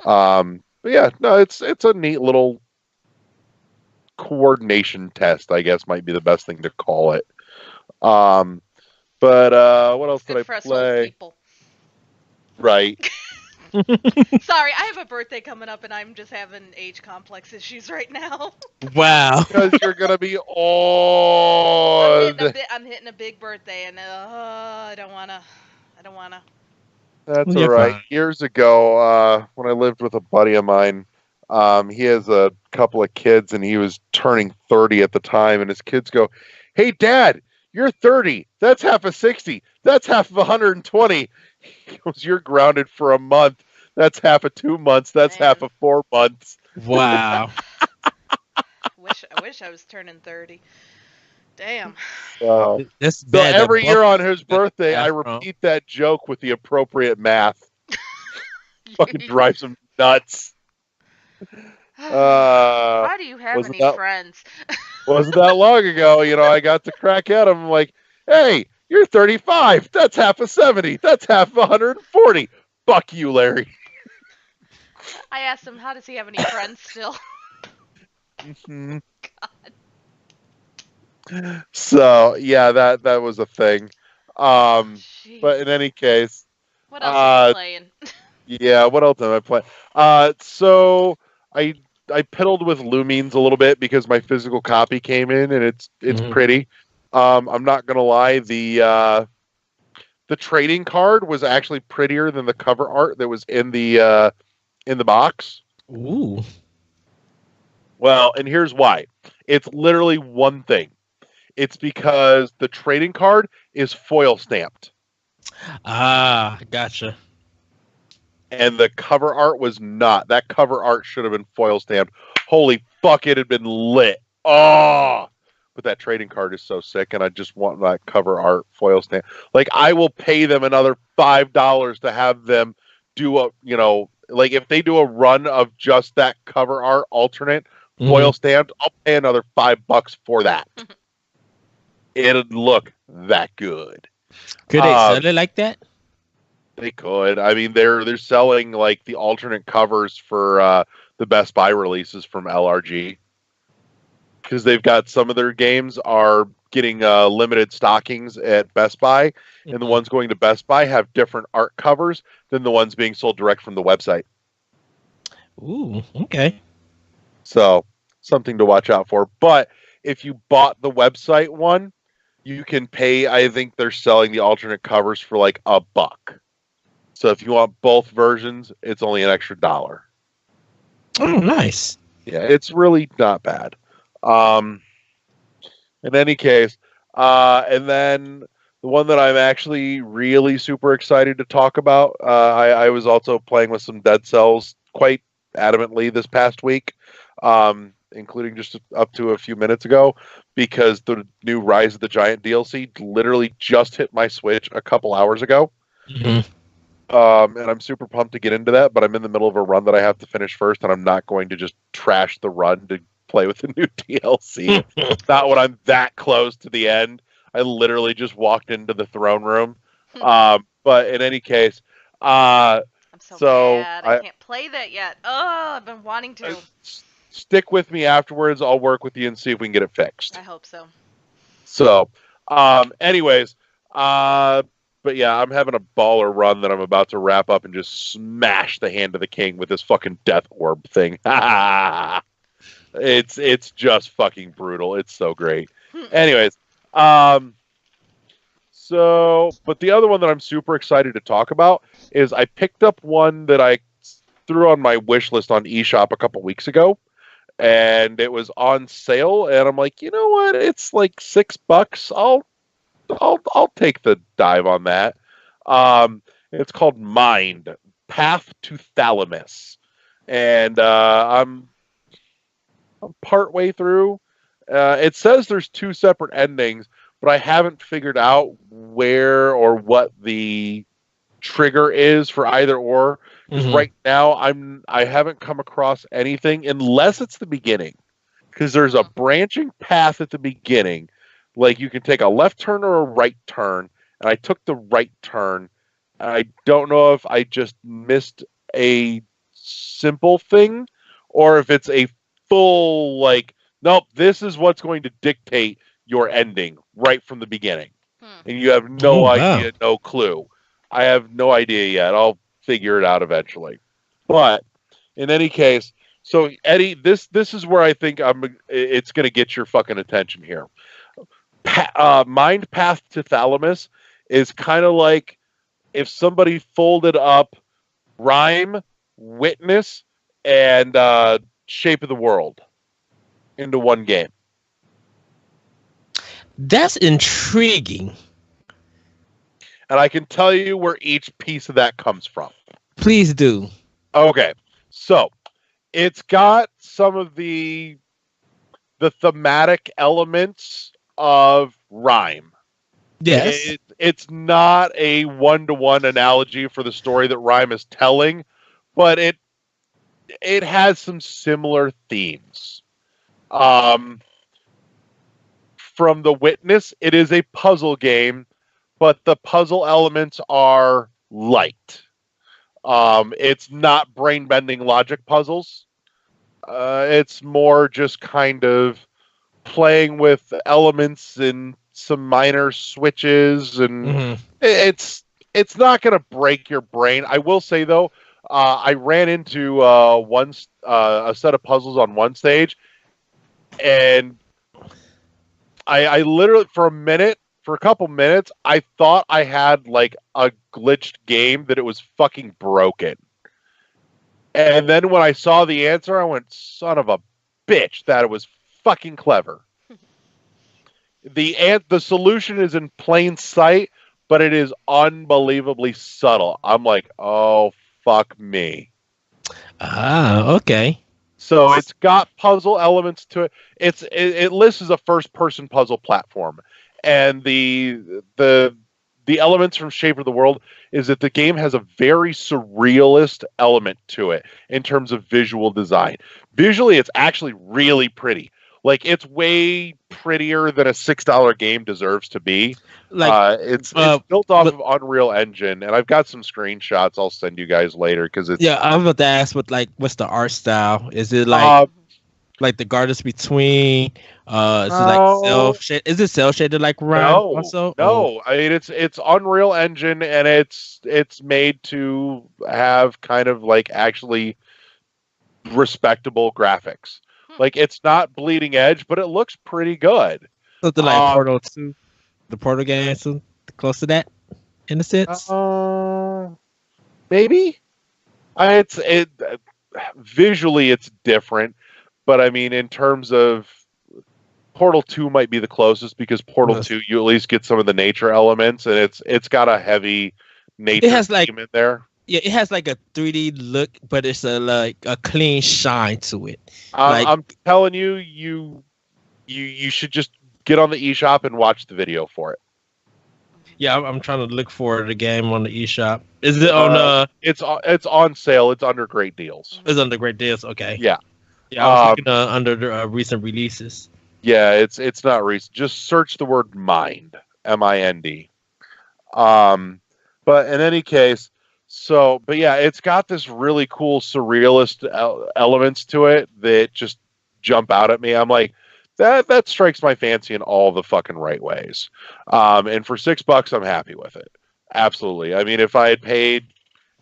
yeah, no, it's a neat little coordination test, I guess might be the best thing to call it. But what else did I play? Right. Sorry, I have a birthday coming up and I'm just having age complex issues right now. Wow. Because you're gonna be old. I'm hitting a big birthday and I don't wanna. That's You're all right. fine. Years ago, when I lived with a buddy of mine, he has a couple of kids and he was turning 30 at the time, and his kids go, "Hey Dad, you're 30. That's half of 60. That's half of 120. He goes, "You're grounded for a month. That's half of 2 months. That's Man. half of 4 months." Wow. I wish I was turning 30. Damn. That's So bad. every year on his birthday, I Afro. repeat that joke with the appropriate math. Fucking drives him nuts. Why do you have wasn't any that- friends? Wasn't that long ago, I got to crack at him. I'm like, "Hey, you're 35. That's half of 70. That's half of 140. Fuck you, Larry." I asked him, how does he have any friends still? Mhm. So yeah, that was a thing. Jeez. But in any case, What else are you playing? yeah. What else am I playing? So I piddled with Lumines a little bit because my physical copy came in, and it's pretty. I'm not gonna lie, the trading card was actually prettier than the cover art that was in the box. Ooh. Well, and here's why. It's literally one thing. It's because the trading card is foil stamped. Ah, gotcha. And the cover art was not. That cover art should have been foil stamped. Holy fuck, it had been lit. Oh! But that trading card is so sick, and I just want that cover art foil stamp. Like, I will pay them another $5 to have them do like if they do a run of just that cover art alternate foil stamped, I'll pay another $5 for that. It'll look that good. Could they sell it like that? They could. I mean, they're selling like the alternate covers for the Best Buy releases from LRG, because they've got some of their games are getting limited stockings at Best Buy, and the ones going to Best Buy have different art covers than the ones being sold direct from the website. Ooh, okay. So something to watch out for. But if you bought the website one, you can pay. I think they're selling the alternate covers for like $1. So if you want both versions, it's only an extra $1. Oh, nice. Yeah, it's really not bad. In any case, and then The one that I'm actually really super excited to talk about. I was also playing with some Dead Cells quite adamantly this past week, including just up to a few minutes ago, because the new Rise of the Giant DLC literally just hit my Switch a couple hours ago. Mhm. And I'm super pumped to get into that, but I'm in the middle of a run that I have to finish first, and I'm not going to just trash the run to play with the new DLC. Not when I'm that close to the end. I literally just walked into the throne room. But in any case, I'm so so mad. I can't play that yet. Oh, I've been wanting to. Stick with me afterwards. I'll work with you and see if we can get it fixed. I hope so. So, anyways, but yeah, I'm having a baller run that I'm about to wrap up and just smash the Hand of the King with this fucking death orb thing. It's just fucking brutal. It's so great. Anyways, so, but the other one that I'm super excited to talk about is I picked up one that I threw on my wish list on eShop a couple weeks ago, and it was on sale, and I'm like, you know what? It's like $6. I'll take the dive on that. It's called Mind Path to Thalamus, and I'm part way through. It says there's 2 separate endings, but I haven't figured out where or what the trigger is for either or. Because right now I haven't come across anything unless it's the beginning. Because there's a branching path at the beginning, like you can take a left turn or a right turn, and I took the right turn. I don't know if I just missed a simple thing or if it's a full, like, nope, this is what's going to dictate your ending right from the beginning. And you have no idea, no clue. I have no idea yet. I'll figure it out eventually. But in any case, so Eddie, this is where I think it's going to get your fucking attention here. Mind Path to Thalamus is kind of like if somebody folded up Rhyme, Witness, and Shape of the World into one game. That's intriguing. And I can tell you where each piece of that comes from. Please do. Okay. So, it's got some of the thematic elements of Rhyme. Yes. It's not a one-to-one analogy for the story that Rhyme is telling, but it has some similar themes. From The Witness, it is a puzzle game, but the puzzle elements are light. It's not brain-bending logic puzzles. It's more just kind of playing with elements and some minor switches, and it's not going to break your brain. I will say, though, I ran into a set of puzzles on one stage, and I literally, for a couple minutes, I thought I had like a glitched game, that it was fucking broken. And then when I saw the answer, I went, son of a bitch, that it was fucking clever. The solution is in plain sight, but it is unbelievably subtle. I'm like, oh, fuck me. Okay. So it's got puzzle elements to it. It lists as a first-person puzzle platform, and the elements from Shape of the World is that the game has a very surrealist element to it in terms of visual design. Visually, it's actually really pretty. Like, it's way prettier than a $6 game deserves to be. Like, it's built off of Unreal Engine, and I've got some screenshots I'll send you guys later because it's. Yeah, I'm about to ask what's the art style? Is it like the Gardens Between? Is it like cell shaded? Is it cell shaded like Rhyme? Also? No. I mean, it's Unreal Engine, and it's made to have kind of like actually respectable graphics. Like, it's not bleeding edge, but it looks pretty good. Something like Portal 2, the Portal game, so close to that, in a sense. Maybe. Visually it's different, but I mean, in terms of Portal 2 might be the closest because Portal 2 you at least get some of the nature elements, and it's got a heavy nature theme in there. Yeah, it has like a 3D look, but it's like a clean shine to it. I'm telling you, you should just get on the eShop and watch the video for it. Yeah, I'm trying to look for the game on the eShop. Is it on? It's on sale. It's under great deals. It's under great deals. Okay. Yeah. Yeah, I was looking under the recent releases. Yeah, it's not recent. Just search the word mind, M-I-N-D. But in any case, but yeah, it's got this really cool surrealist elements to it that just jump out at me. I'm like, that strikes my fancy in all the fucking right ways. And for $6, I'm happy with it. Absolutely. I mean, if I had paid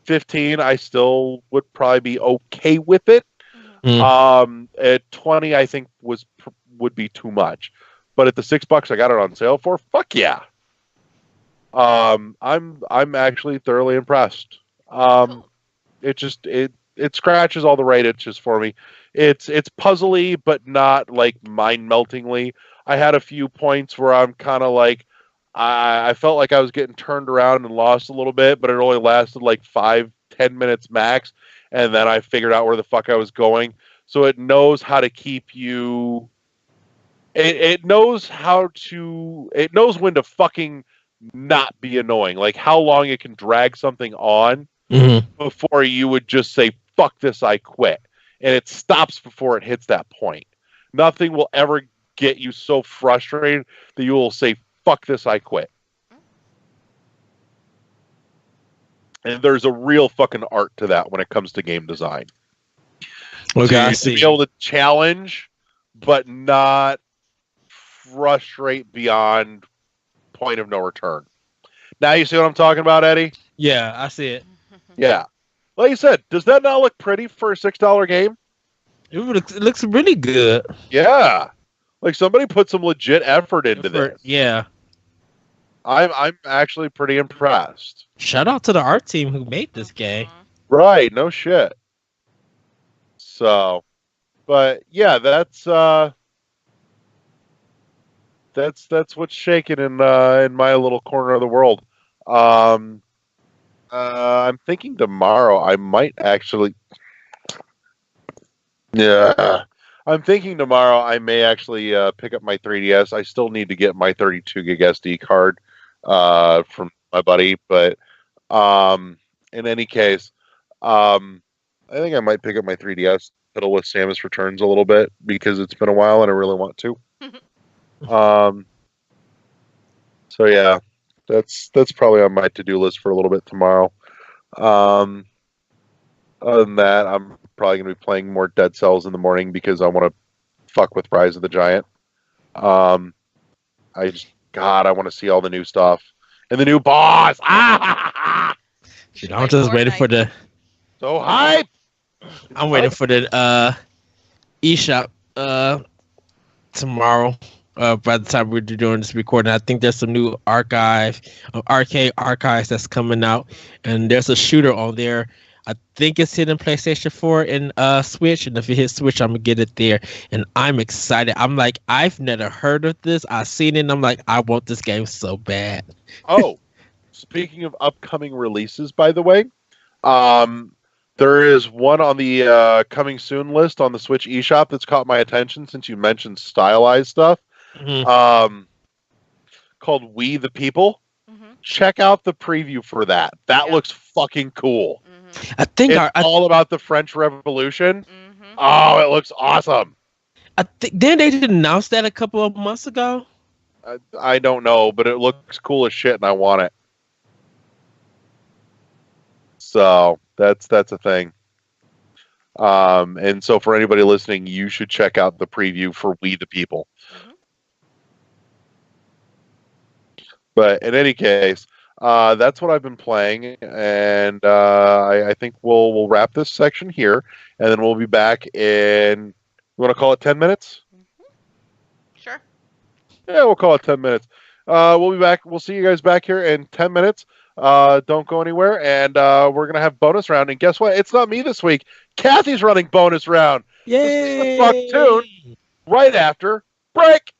$15, I still would probably be okay with it. At $20, I think would be too much. But at the $6 I got it on sale for, fuck yeah. I'm actually thoroughly impressed. It scratches all the right itches for me. It's puzzly, but not like mind-meltingly. I had a few points where I'm kind of like, I felt like I was getting turned around and lost a little bit, but it only lasted like 5-10 minutes max, and then I figured out where the fuck I was going. So it knows how to keep you. It knows when to fucking not be annoying. Like how long it can drag something on before you would just say, fuck this, I quit. And it stops before it hits that point. Nothing will ever get you so frustrated that you will say, fuck this, I quit. And there's a real fucking art to that when it comes to game design. Okay, so to be able to challenge, but not frustrate beyond point of no return. Now you see what I'm talking about, Eddie? Yeah, I see it. Yeah. Like you said, does that not look pretty for a $6 game? It looks really good. Yeah. Like somebody put some legit effort into this. Yeah. I'm actually pretty impressed. Shout out to the art team who made this game. Right, no shit. So, but yeah, that's what's shaking in my little corner of the world. I'm thinking tomorrow I might actually. Yeah, I'm thinking tomorrow I may actually pick up my 3DS. I still need to get my 32 gig SD card from my buddy, but in any case, I think I might pick up my 3DS, fiddle with Samus Returns a little bit because it's been a while and I really want to. So yeah, that's probably on my to-do list for a little bit tomorrow. Other than that, I'm probably going to be playing more Dead Cells in the morning because I want to fuck with Rise of the Giant. I want to see all the new stuff and the new boss. Dude, I'm just waiting for the. So hype. I'm waiting for the eShop tomorrow. By the time we're doing this recording, I think there's some new arcade archives that's coming out, and there's a shooter on there. I think it's hitting PlayStation 4 and Switch, and if it hits Switch, I'm gonna get it there, and I'm excited. I'm like, I've never heard of this. I've seen it, and I'm like, I want this game so bad. Oh, speaking of upcoming releases, by the way, there is one on the coming soon list on the Switch eShop that's caught my attention since you mentioned stylized stuff. Called We the People. Check out the preview for that. That looks fucking cool. I think it's all about the French Revolution. Oh, it looks awesome. I think then they did announce that a couple of months ago. I don't know, but it looks cool as shit, and I want it. So that's a thing. And so for anybody listening, you should check out the preview for We the People. But in any case, that's what I've been playing, and I think we'll wrap this section here, and then we'll be back in. You want to call it 10 minutes? Sure. Yeah, we'll call it 10 minutes. We'll be back. We'll see you guys back here in 10 minutes. Don't go anywhere, and we're gonna have bonus round. And guess what? It's not me this week. Kathy's running bonus round. Yay! This is the fuck tune right after break.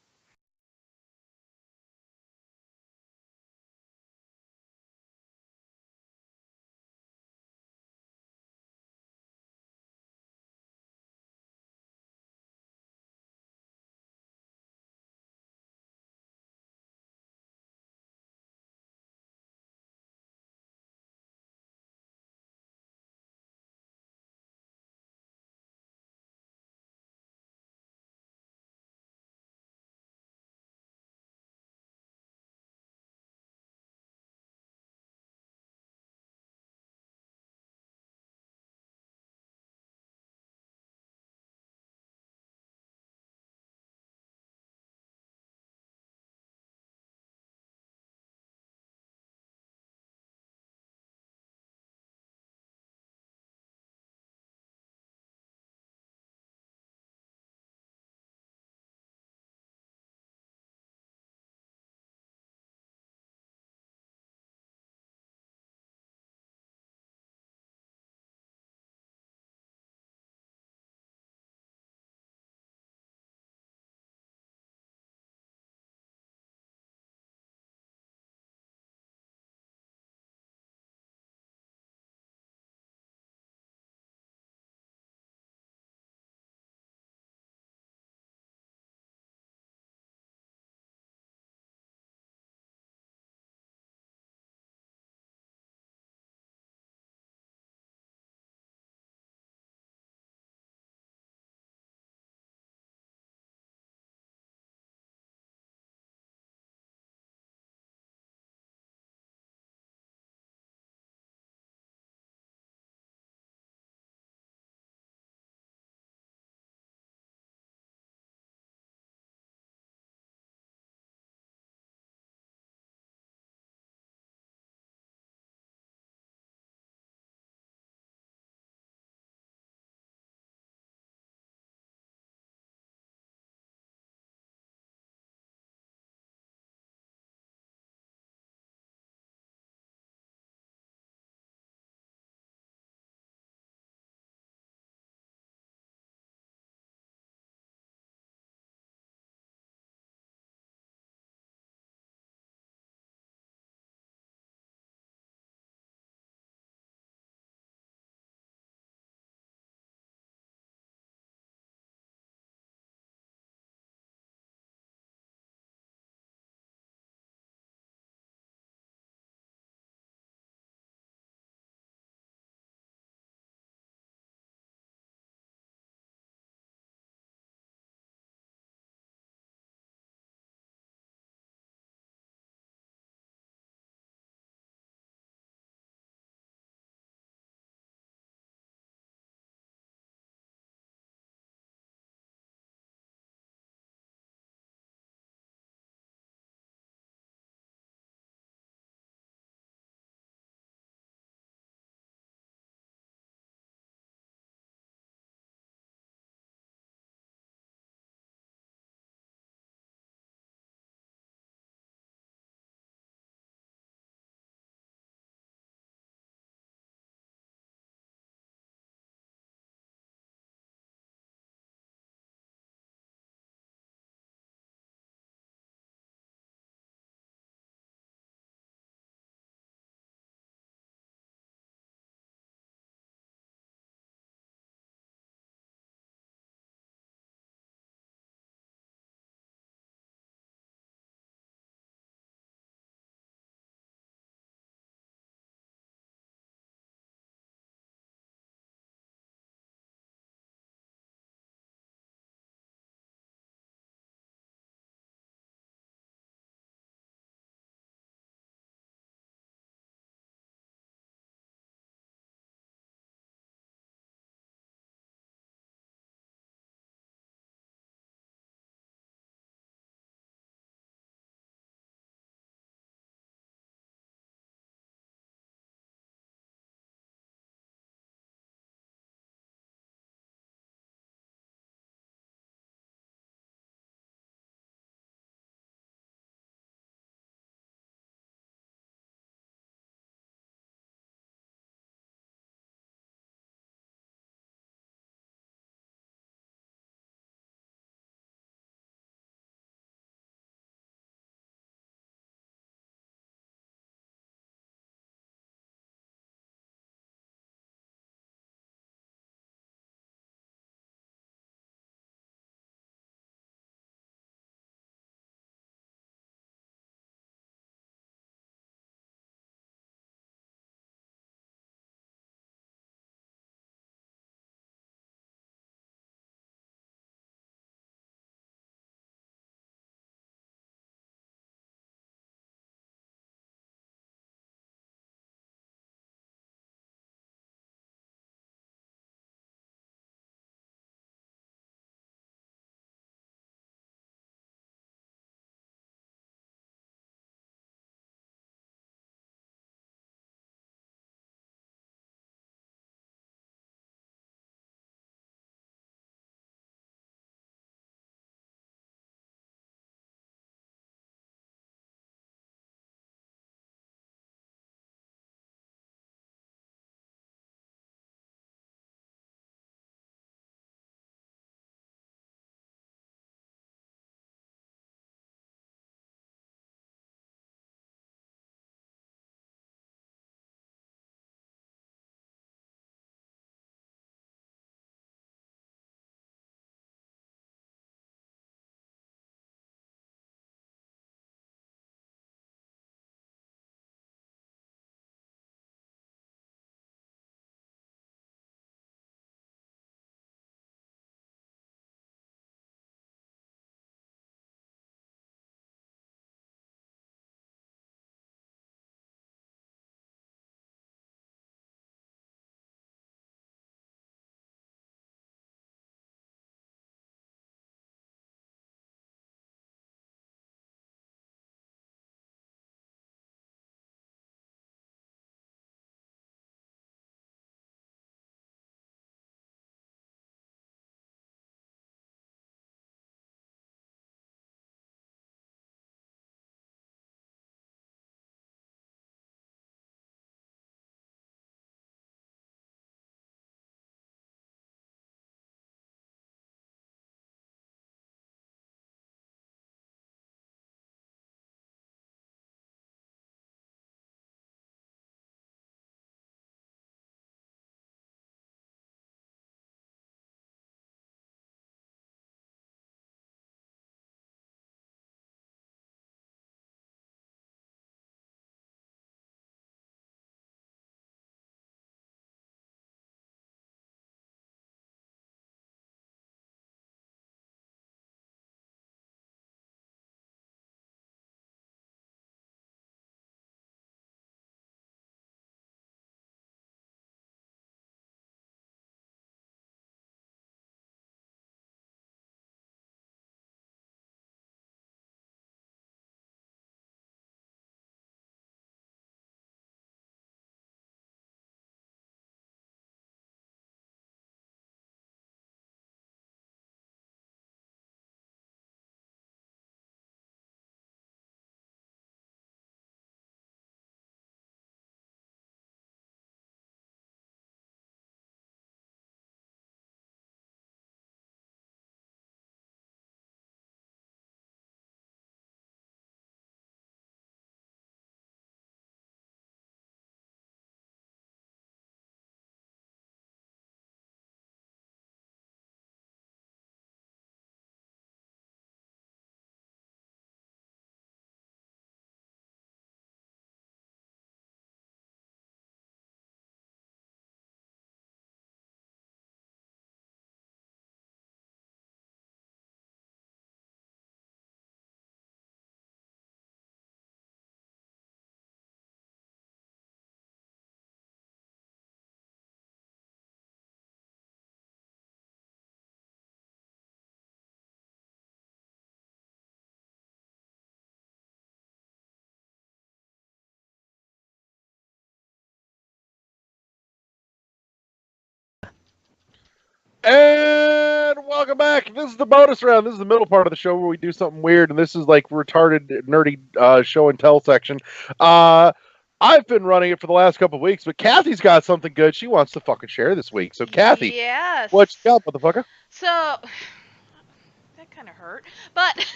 And welcome back. This is the bonus round. This is the middle part of the show where we do something weird, and this is like retarded, nerdy show and tell section. I've been running it for the last couple of weeks, but Kathy's got something good she wants to fucking share this week. So, Kathy, Yes. what you got, motherfucker? So that kind of hurt, but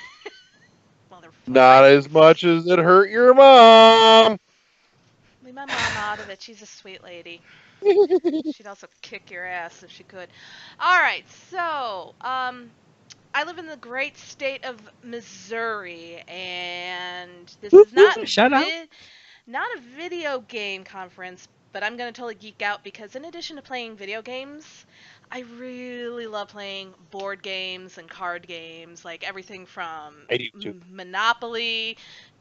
motherfucker. Not as much as it hurt your mom. Leave my mom out of it. She's a sweet lady. She'd also kick your ass if she could. All right, so I live in the great state of Missouri, and this is not Shout out. not a video game conference, but I'm gonna totally geek out because in addition to playing video games, I really love playing board games and card games, like everything from I do too. Monopoly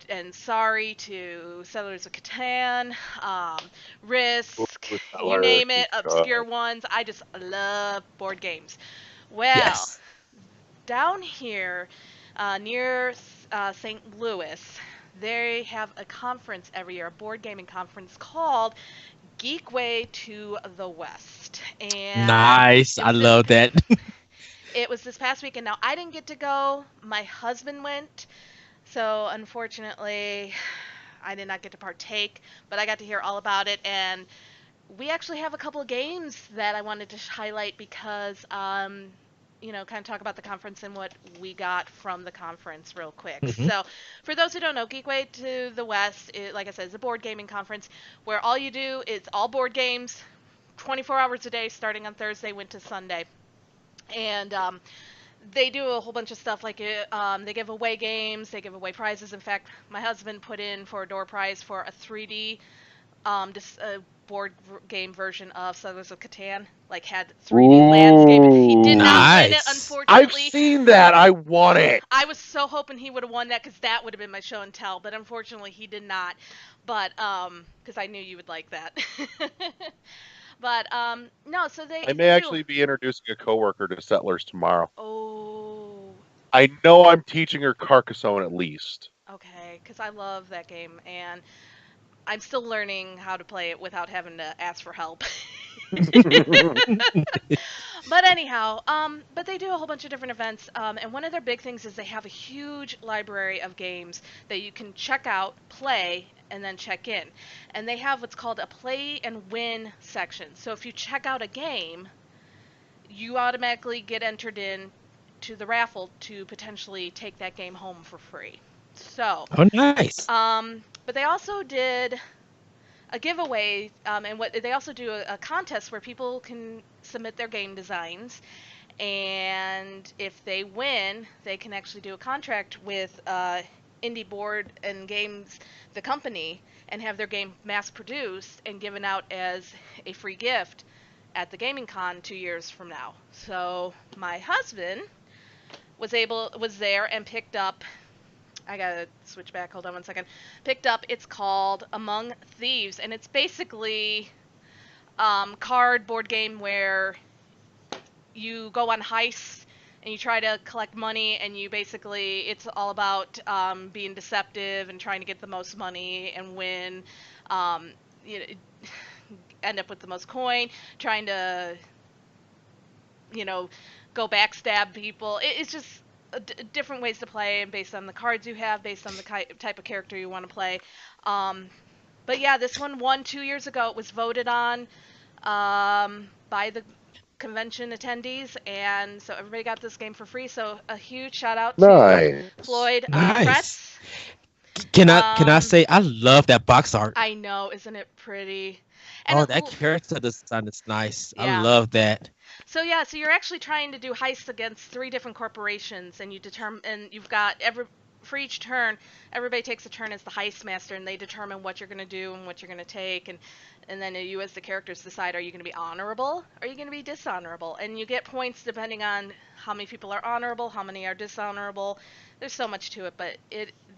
and Sorry to Settlers of Catan, Risk, you name it, obscure ones. I just love board games. Well, Yes. down here near St. Louis, they have a conference every year, a board gaming conference called Geekway to the West. And Nice. I love that. it was this past weekend. Now, I didn't get to go. My husband went. So, unfortunately, I did not get to partake, but I got to hear all about it. And we actually have a couple of games that I wanted to highlight because, kind of talk about the conference and what we got from the conference real quick. Mhm. So, for those who don't know, Geekway to the West, like I said, is a board gaming conference where all you do is all board games, 24 hours a day, starting on Thursday, went to Sunday. And they do a whole bunch of stuff like they give away games, they give away prizes. In fact, my husband put in for a door prize for a 3D board game version of Settlers of Catan, like had 3D landscape. He did not win it, Nice. I've unfortunately. seen that. I want it. I was so hoping he would have won that because that would have been my show and tell, but unfortunately he did not. But because I knew you would like that. But no, so they I may do- actually be introducing a coworker to Settlers tomorrow. Oh, I know I'm teaching her Carcassonne at least. okay, because I love that game and I'm still learning how to play it without having to ask for help. But anyhow, but they do a whole bunch of different events, and one of their big things is they have a huge library of games that you can check out, play, and then check in. And they have what's called a play and win section. So if you check out a game, you automatically get entered in to the raffle to potentially take that game home for free. So, Oh, nice. but they also did a giveaway, and what they also do a contest where people can submit their game designs, and if they win, they can actually do a contract with Indie Board and Games, the company, and have their game mass produced and given out as a free gift at the Gaming Con 2 years from now. So my husband was there and picked up. I gotta switch back. Hold on one second. Picked up. It's called Among Thieves, and it's basically card board game where you go on heists and you try to collect money, and you basically it's all about being deceptive and trying to get the most money and win. You know, end up with the most coin, trying to go backstab people. It's just different ways to play, and based on the cards you have, based on the type of character you want to play. But yeah, this one won 2 years ago. It was voted on by the convention attendees, and so everybody got this game for free. So a huge shout out to Nice. Floyd Nice. Fretz. Can I say I love that box art? I know, isn't it pretty? And Oh, that character design is nice. Yeah. I love that. So you're actually trying to do heists against 3 different corporations, and you've got for each turn, everybody takes a turn as the heist master, and they determine what you're going to do and what you're going to take, and then you as the characters decide, are you going to be honorable, or are you going to be dishonorable? And you get points depending on how many people are honorable, how many are dishonorable. There's so much to it, but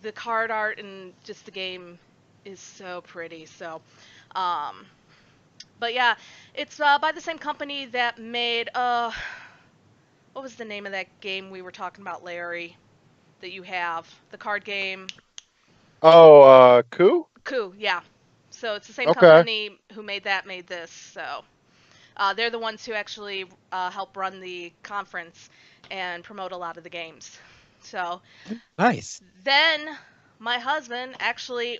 the card art and just the game is so pretty. So, but yeah, it's by the same company that made what was the name of that game we were talking about, Larry? That you have the card game. Oh, Coup? Coup, yeah. So it's the same Okay. company who made this. So, They're the ones who actually help run the conference and promote a lot of the games. So Nice. then my husband actually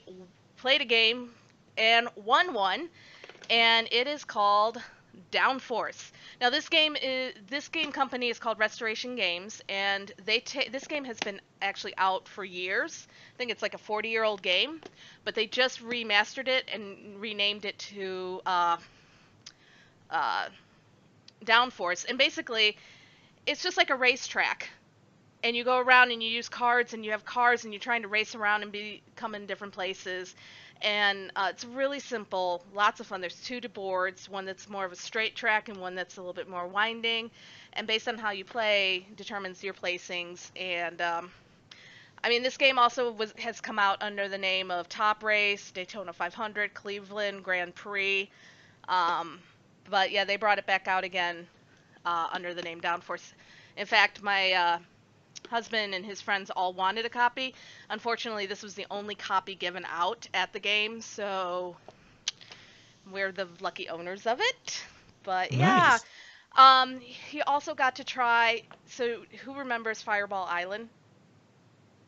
played a game and won one, and it is called Downforce. Now this game company is called Restoration Games, and this game has been actually out for years. I think it's like a 40-year-old game, but they just remastered it and renamed it to uh, Downforce. And basically, it's just like a racetrack. And you go around and you use cards, and you have cars, and you're trying to race around and come in different places. And it's really simple, lots of fun. There's two boards, one that's more of a straight track and one that's a little bit more winding. And based on how you play, determines your placings. And I mean, this game also has come out under the name of Top Race, Daytona 500, Cleveland Grand Prix. But yeah, they brought it back out again under the name Downforce. In fact, my husband and his friends all wanted a copy. Unfortunately, this was the only copy given out at the game, so we're the lucky owners of it. But yeah, Nice. he also got to try. So who remembers Fireball Island?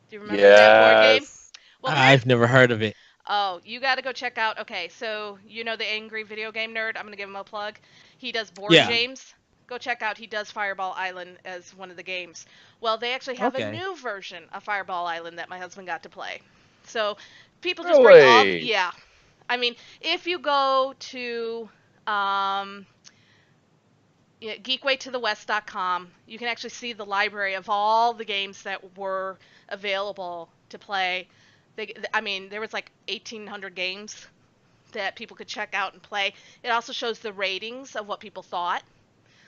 Do you remember that board game? Yes. Well, I've never heard of it. oh, you got to go check out. Okay, so you know the Angry Video Game Nerd. I'm gonna give him a plug. He does board Yeah. games. Go check out. He does Fireball Island as one of the games. Well, they actually have a Okay. new version of Fireball Island that my husband got to play. So people just bring all. Really? Yeah, I mean, if you go to geekwaytothewest.com, you can actually see the library of all the games that were available to play. I mean, there was like 1,800 games that people could check out and play. It also shows the ratings of what people thought,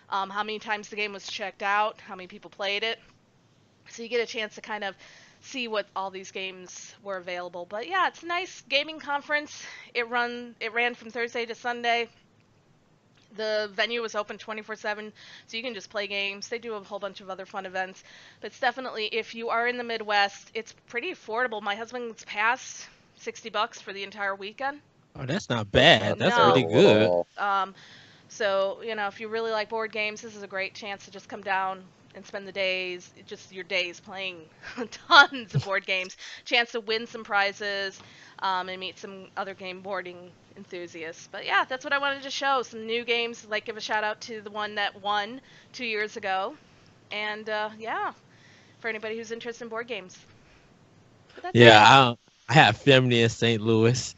how many times the game was checked out, how many people played it. So you get a chance to kind of see what all these games were available. But yeah, it's a nice gaming conference. It ran from Thursday to Sunday. The venue was open 24/7, so you can just play games. They do a whole bunch of other fun events. But it's definitely, if you are in the Midwest, it's pretty affordable. My husband's passed $60 for the entire weekend. Oh, that's not bad. That's No. pretty good. So, you know, if you really like board games, this is a great chance to just come down and spend the days, just your days playing tons of board games. Chance to win some prizes, and meet some other game boarding enthusiasts. But yeah, that's what I wanted to show. Some new games, like give a shout out to the one that won 2 years ago. And yeah, for anybody who's interested in board games. But that's it. Yeah, I have family in St. Louis.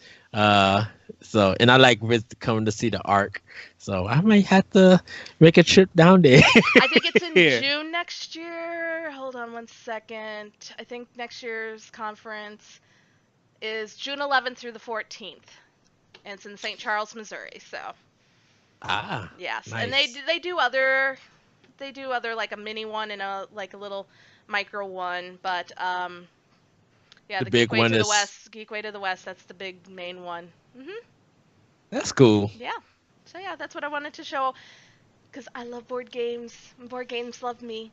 So, and I like coming to see the Ark. So I might have to make a trip down there. I think it's in Yeah. June next year. Hold on one second. I think next year's conference is June 11th through the 14th. And it's in St. Charles, Missouri. So, Ah, yes. nice. And they do other like a mini one and a little micro one, but yeah, The the big Geekway one to the is- West, Geekway to the West, that's the big main one. That's cool. Yeah. So yeah, that's what I wanted to show, cuz I love board games, and board games love me.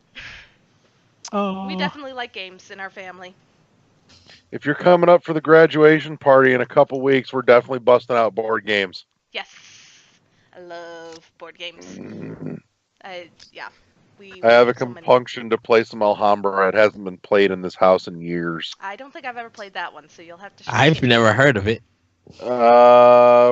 Oh, We definitely like games in our family. If you're coming up for the graduation party in a couple weeks, we're definitely busting out board games. Yes. I love board games. Mhm. Yeah. We I have a so many. compunction to play some Alhambra. It hasn't been played in this house in years. I don't think I've ever played that one, so you'll have to show I've me. never heard of it.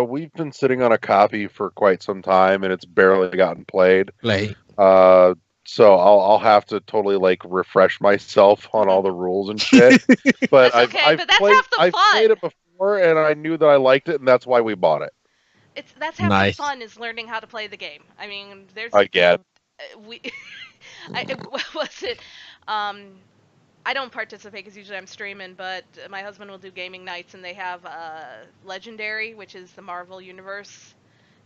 We've been sitting on a copy for quite some time, and it's barely gotten played. Like, So I'll have to totally like refresh myself on all the rules and shit. But That's okay, I've but that's played half the I've fun. played it before, and I knew that I liked it, and that's why we bought it. That's half Nice. the fun, is learning how to play the game. I mean, there's I get. we what was it? I don't participate because usually I'm streaming, but my husband will do gaming nights, and they have Legendary, which is the Marvel Universe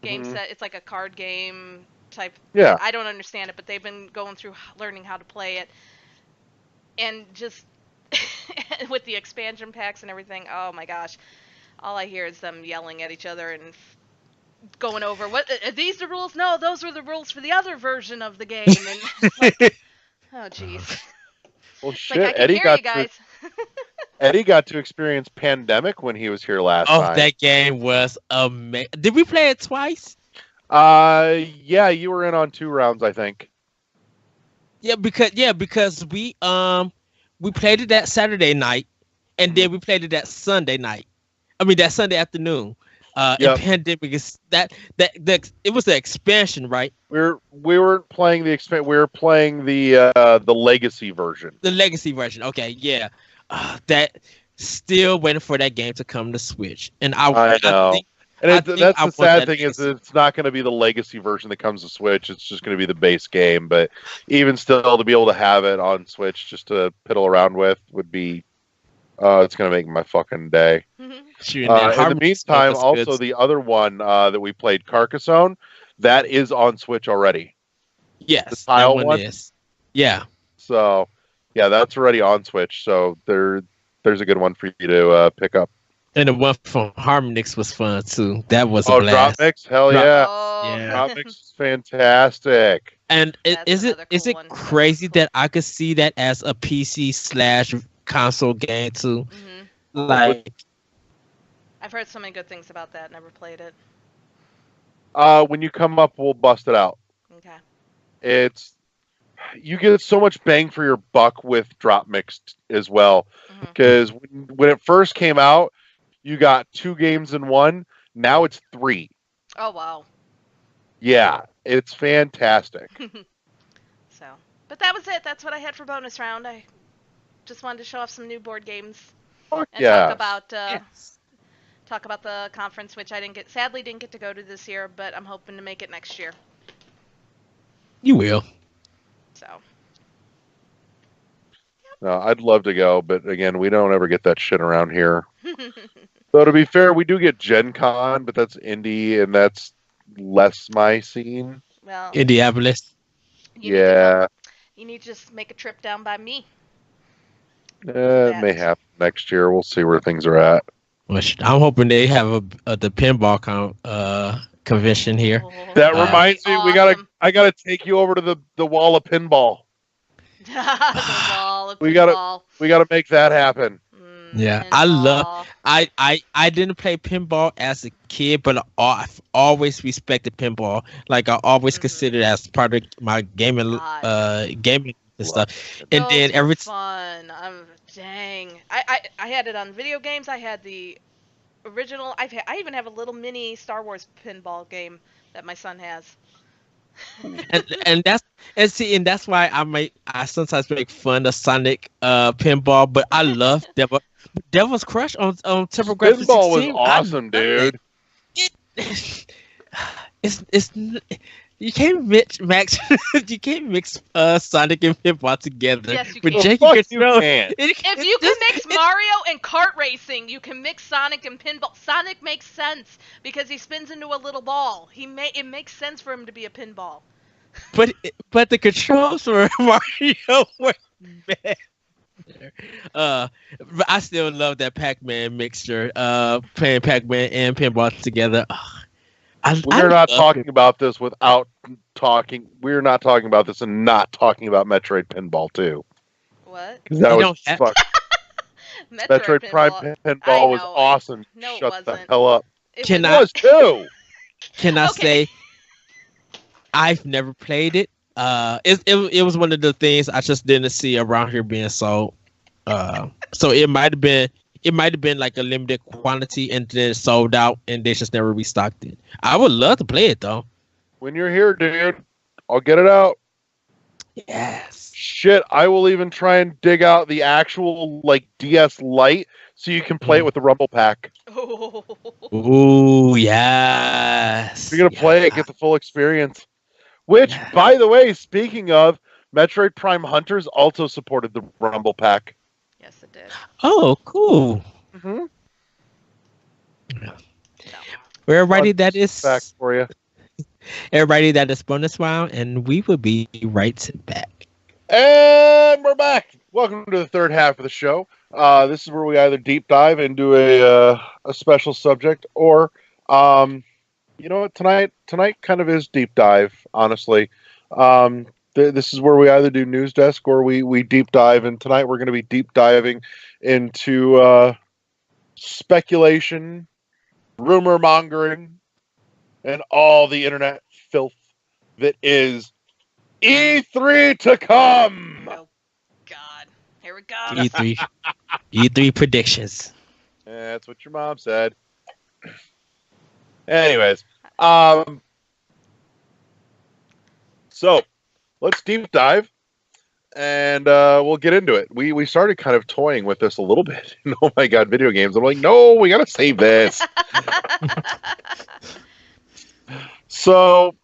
game Mhm. set. It's like a card game type. Yeah. I don't understand it, but they've been going through learning how to play it, and just with the expansion packs and everything. Oh my gosh, all I hear is them yelling at each other and going over what are these the rules? No, those were the rules for the other version of the game. And it's like, oh jeez. Well, Like, shit. I can Eddie hear got you guys. Eddie got to experience Pandemic when he was here last oh, time. that game was amazing. Did we play it twice? Yeah, you were in on 2 rounds, I think. Because we played it that Saturday night, and then we played it that Sunday night. I mean that Sunday afternoon. And Yep. Pandemic is it was the expansion, right? We weren't playing the we were playing the legacy version. The legacy version. Okay, yeah. That still waiting for that game to come to Switch, and I know. That's the sad thing is that it's not going to be the legacy version that comes to Switch. It's just going to be the base game. But even still, to be able to have it on Switch just to piddle around with would be, it's going to make my fucking day. In the meantime, also the other one that we played, Carcassonne, that is on Switch already. Yes, the tile that one is. Yeah. So, yeah, that's already on Switch. So there's a good one for you to pick up. And the one from Harmonix was fun too. That was a blast. Drop Mix, hell yeah! Yeah, Drop Mix is fantastic. And is it crazy that I could see that as a PC/console game too? Mm-hmm. Like, I've heard so many good things about that. Never played it. When you come up, we'll bust it out. Okay. You get so much bang for your buck with Drop Mix as well, because when it first came out, you got 2 games in one. Now it's 3. Oh wow. Yeah, it's fantastic. But that was it. That's what I had for bonus round. I just wanted to show off some new board games and talk about the conference, which I sadly didn't get to go to this year, but I'm hoping to make it next year. You will. So. No, I'd love to go, but again, we don't ever get that shit around here. So to be fair, we do get Gen Con, but that's indie, and that's less my scene. Well, Indianapolis. You need to just make a trip down by me. It may happen next year. We'll see where things are at. I'm hoping they have the pinball convention here. That reminds me, awesome. I gotta take you over to the wall of pinball. The wall of we pinball. We gotta make that happen. Yeah, I didn't play pinball as a kid, but I've always respected pinball. Like I always considered it as part of my gaming and stuff. And then every fun. Dang. I had it on video games. I had the original. I even have a little mini Star Wars pinball game that my son has. and that's why I sometimes make fun of Sonic pinball, but I love Devil's Crush on TurboGrafx 16. Pinball was awesome, dude. It's you can't mix you can't mix Sonic and pinball together. Yes, you can. If you can mix Mario and kart racing, you can mix Sonic and pinball. Sonic makes sense because he spins into a little ball. It makes sense for him to be a pinball. But the controls for Mario were bad. But I still love that Pac-Man mixture. Playing Pac-Man and pinball together. We're not talking about this without talking. We're not talking about this and not talking about Metroid Pinball 2. What? That was fuck. Metroid Prime Pinball was awesome. No, Shut the hell up. It was too. Can I say I've never played it? It was one of the things I just didn't see around here being sold. So it might have been like a limited quantity and then sold out and they just never restocked it. I would love to play it though. When you're here, dude, I'll get it out. Yes. Shit, I will even try and dig out the actual like DS Lite so you can play it with the Rumble Pack. Ooh, yes. If you're gonna play it, get the full experience. Which, by the way, speaking of, Metroid Prime Hunters also supported the Rumble Pack. Yes, it did. Oh, cool. Mm-hmm. Yeah. Well, everybody, that is back for you. Everybody, that is bonus round, and we will be right back. And we're back. Welcome to the third half of the show. This is where we either deep dive into a special subject, or you know what? Tonight kind of is deep dive. Honestly, this is where we either do news desk or we deep dive. And tonight we're going to be deep diving into speculation, rumor mongering, and all the internet filth that is E3 to come. Oh God, here we go. E3 predictions. That's what your mom said. Anyways, so let's deep dive, and we'll get into it. We started kind of toying with this a little bit. Oh my God, video games! I'm like, no, we gotta save this. So,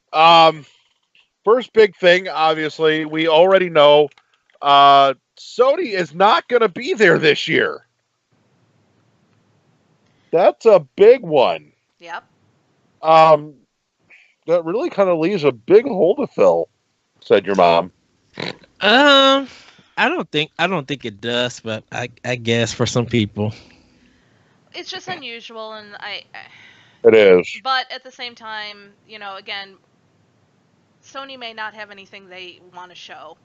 first big thing, obviously, we already know Sony is not going to be there this year. That's a big one. Yep. That really kind of leaves a big hole to fill, said your mom. I don't think it does, but I guess for some people. It's just unusual, and It is. But at the same time, again, Sony may not have anything they want to show,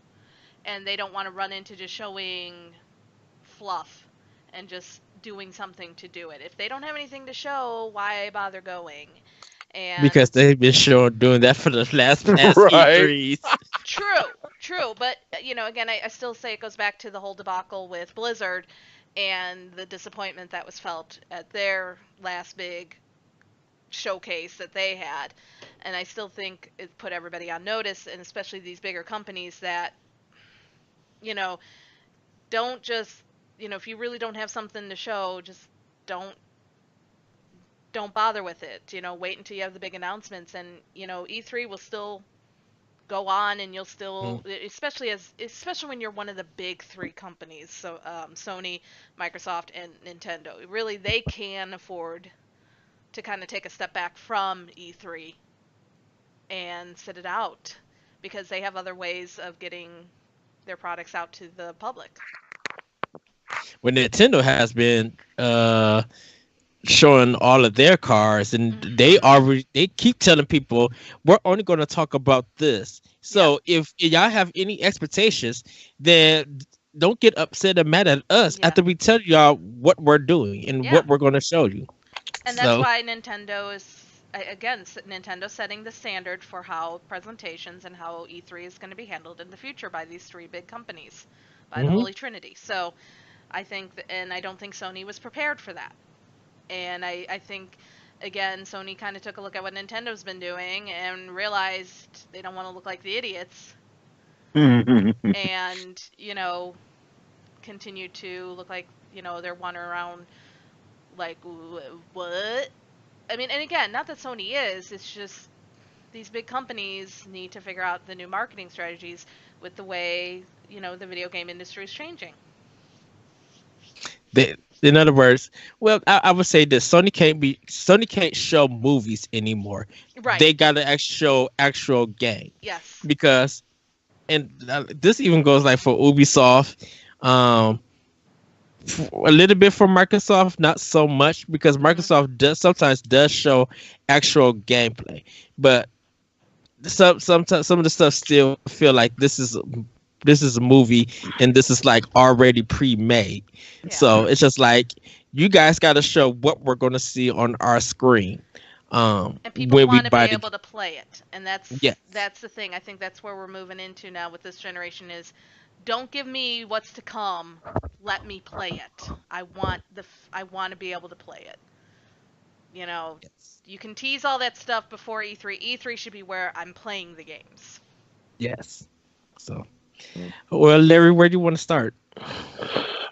and they don't want to run into just showing fluff and just doing something to do it. If they don't have anything to show, why bother going? And because they've been doing that for the last past Right. E3s. True, but again, I still say it goes back to the whole debacle with Blizzard and the disappointment that was felt at their last big showcase that they had. And I still think it put everybody on notice, and especially these bigger companies, that don't just if you really don't have something to show, just don't bother with it. Wait until you have the big announcements, and E3 will still go on, and you'll still, especially when you're one of the big three companies, so Sony, Microsoft, and Nintendo. Really, they can afford to kind of take a step back from E3 and sit it out, because they have other ways of getting their products out to the public. When Nintendo has been showing all of their cars, and they keep telling people we're only going to talk about this. So if y'all have any expectations, then don't get upset and mad at us after we tell y'all what we're doing and what we're going to show you. And that's why Nintendo is, again, Nintendo setting the standard for how presentations and how E3 is going to be handled in the future by these three big companies, by the Holy Trinity. So I think, and I don't think Sony was prepared for that. And I think, again, Sony kind of took a look at what Nintendo's been doing and realized they don't want to look like the idiots. And, continue to look like, they're wandering around like, what? I mean, and again, not that Sony is, it's just these big companies need to figure out the new marketing strategies with the way, the video game industry is changing. In other words, well, I would say this: Sony can't show movies anymore. Right. They gotta show actual game. Yes. Because, and this even goes like for Ubisoft, a little bit for Microsoft, not so much, because Microsoft sometimes does show actual gameplay, but sometimes some of the stuff still feel like this is a movie and this is like already pre-made. So it's just like, you guys got to show what we're going to see on our screen. And people want to be able to play it. And that's the thing. I think that's where we're moving into now with this generation is, don't give me what's to come. Let me play it. I want to be able to play it. You can tease all that stuff before E3. E3 should be where I'm playing the games. Yes. So, well, Larry, where do you want to start?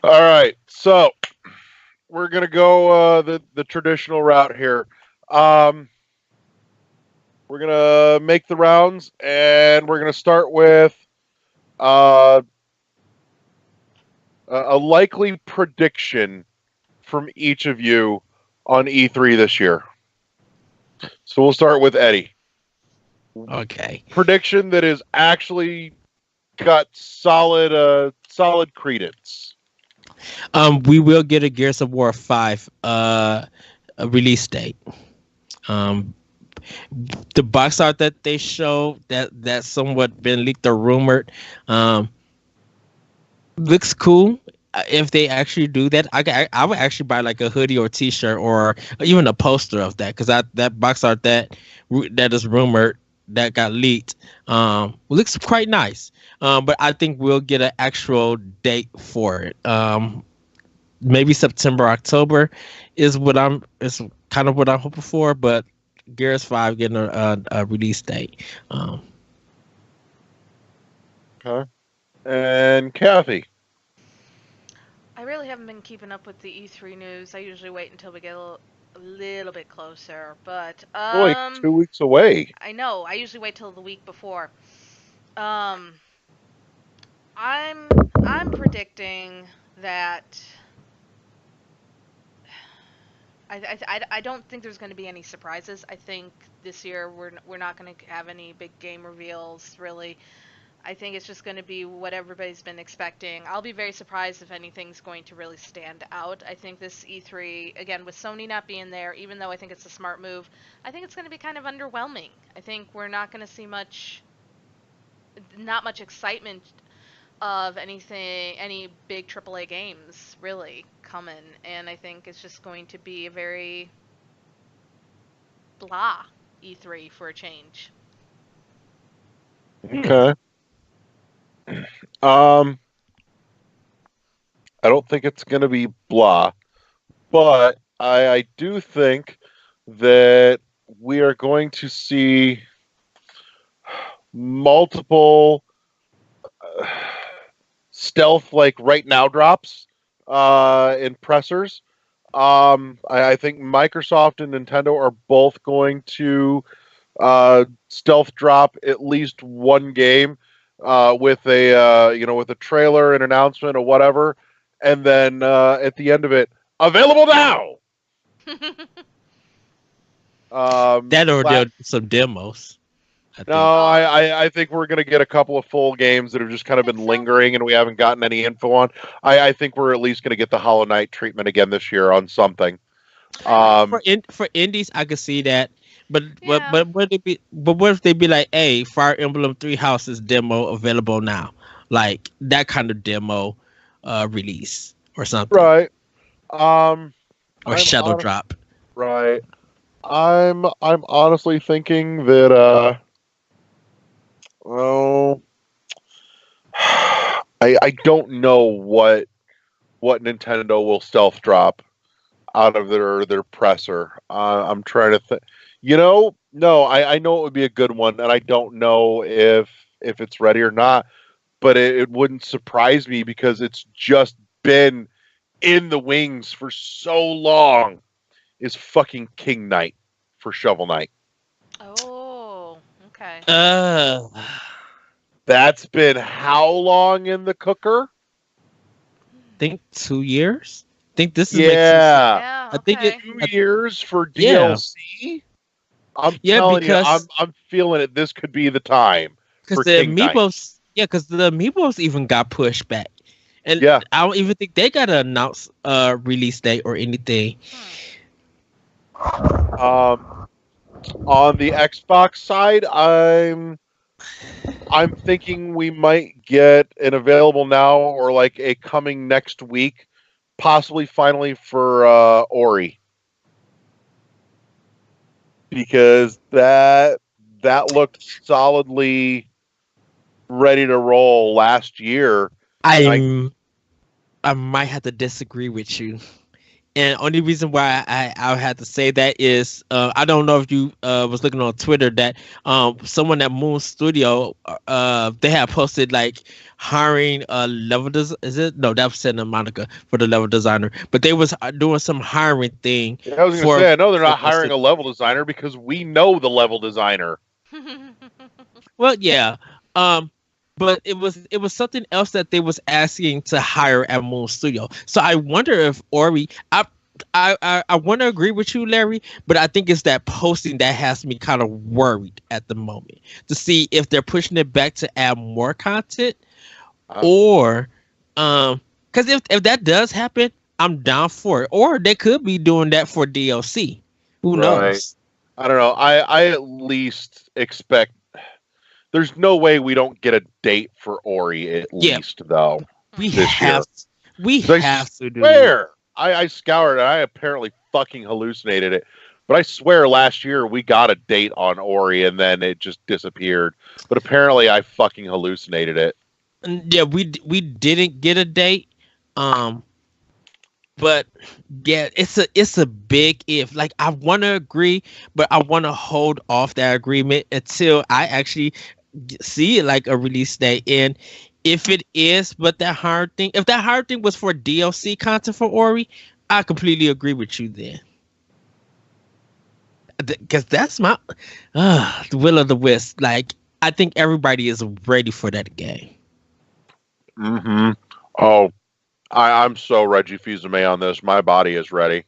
All right, so we're gonna go the traditional route here. We're gonna make the rounds, and we're gonna start with a likely prediction from each of you on E3 this year. So we'll start with Eddie. Okay. Prediction that is actually got solid credence. We will get a Gears of War 5 release date. The box art that they show that's somewhat been leaked or rumored looks cool. if they actually do that, I would actually buy like a hoodie or T-shirt or even a poster of that, because that box art that is rumored that got leaked looks quite nice. But I think we'll get an actual date for it. Maybe September, October is kind of what I'm hoping for. But Gears 5 getting a release date. Okay. And Kathy. I really haven't been keeping up with the E3 news. I usually wait until we get a little bit closer, but We're like 2 weeks away. I know. I usually wait till the week before. Um, I'm predicting that I don't think there's going to be any surprises. I think this year we're not going to have any big game reveals really. I think it's just going to be what everybody's been expecting. I'll be very surprised if anything's going to really stand out. I think this E3, again, with Sony not being there, even though I think it's a smart move, I think it's going to be kind of underwhelming. I think we're not going to see not much excitement of any big AAA games really coming. And I think it's just going to be a very blah E3 for a change. Okay. I don't think it's going to be blah, but I do think that we are going to see multiple stealth, like right now drops in pressers. I think Microsoft and Nintendo are both going to stealth drop at least one game with a trailer, an announcement, or whatever, and then at the end of it, available now. That or they'll do some demos. I think we're going to get a couple of full games that have just kind of been lingering and we haven't gotten any info on. I think we're at least going to get the Hollow Knight treatment again this year on something. For indies, I could see that. But what if they be like, hey, Fire Emblem Three Houses demo available now, like that kind of demo release or something, right? Or Shadow Drop, right? I'm honestly thinking that I don't know what Nintendo will stealth drop out of their presser. I'm trying to think. No, I know it would be a good one, and I don't know if it's ready or not, but it wouldn't surprise me because it's just been in the wings for so long. Is fucking King Knight for Shovel Knight. Oh, okay. That's been how long in the cooker? I think 2 years. I think this is yeah. I think okay. 2 years for DLC. I'm telling you, I'm feeling it. This could be the time because the Amiibos. Yeah, because the Amiibos even got pushed back, and I don't even think they got to announce a release date or anything. On the Xbox side, I'm thinking we might get an available now or like a coming next week, possibly finally for Ori. Because that looked solidly ready to roll last year. I might have to disagree with you. And only reason why I had to say that is I don't know if you was looking on Twitter that someone at Moon Studio they had posted like hiring a level no, that was Santa Monica for the level designer, but they was doing some hiring thing. I was going to say I know they're not hiring a level designer because we know the level designer. Well, yeah. But it was something else that they was asking to hire at Moon Studio. So I wonder if Ori, I want to agree with you, Larry, but I think it's that posting that has me kind of worried at the moment to see if they're pushing it back to add more content, or because if that does happen, I'm down for it. Or they could be doing that for DLC. Who knows? I don't know. I at least expect. There's no way we don't get a date for Ori at least, though. We have We 'Cause have to do. Swear, I scoured it. I apparently fucking hallucinated it. But I swear last year we got a date on Ori and then it just disappeared. But apparently I fucking hallucinated it. Yeah, we didn't get a date. But yeah, it's a big if. Like I want to agree, but I want to hold off that agreement until I actually see it like a release date. And if it is, but that hard thing, if that hard thing was for DLC content for Ori, I completely agree with you then. Because that's my the will of the wisp. Like I think everybody is ready for that game. Mm-hmm. Oh, I'm so Reggie Fils-Aimé on this. My body is ready.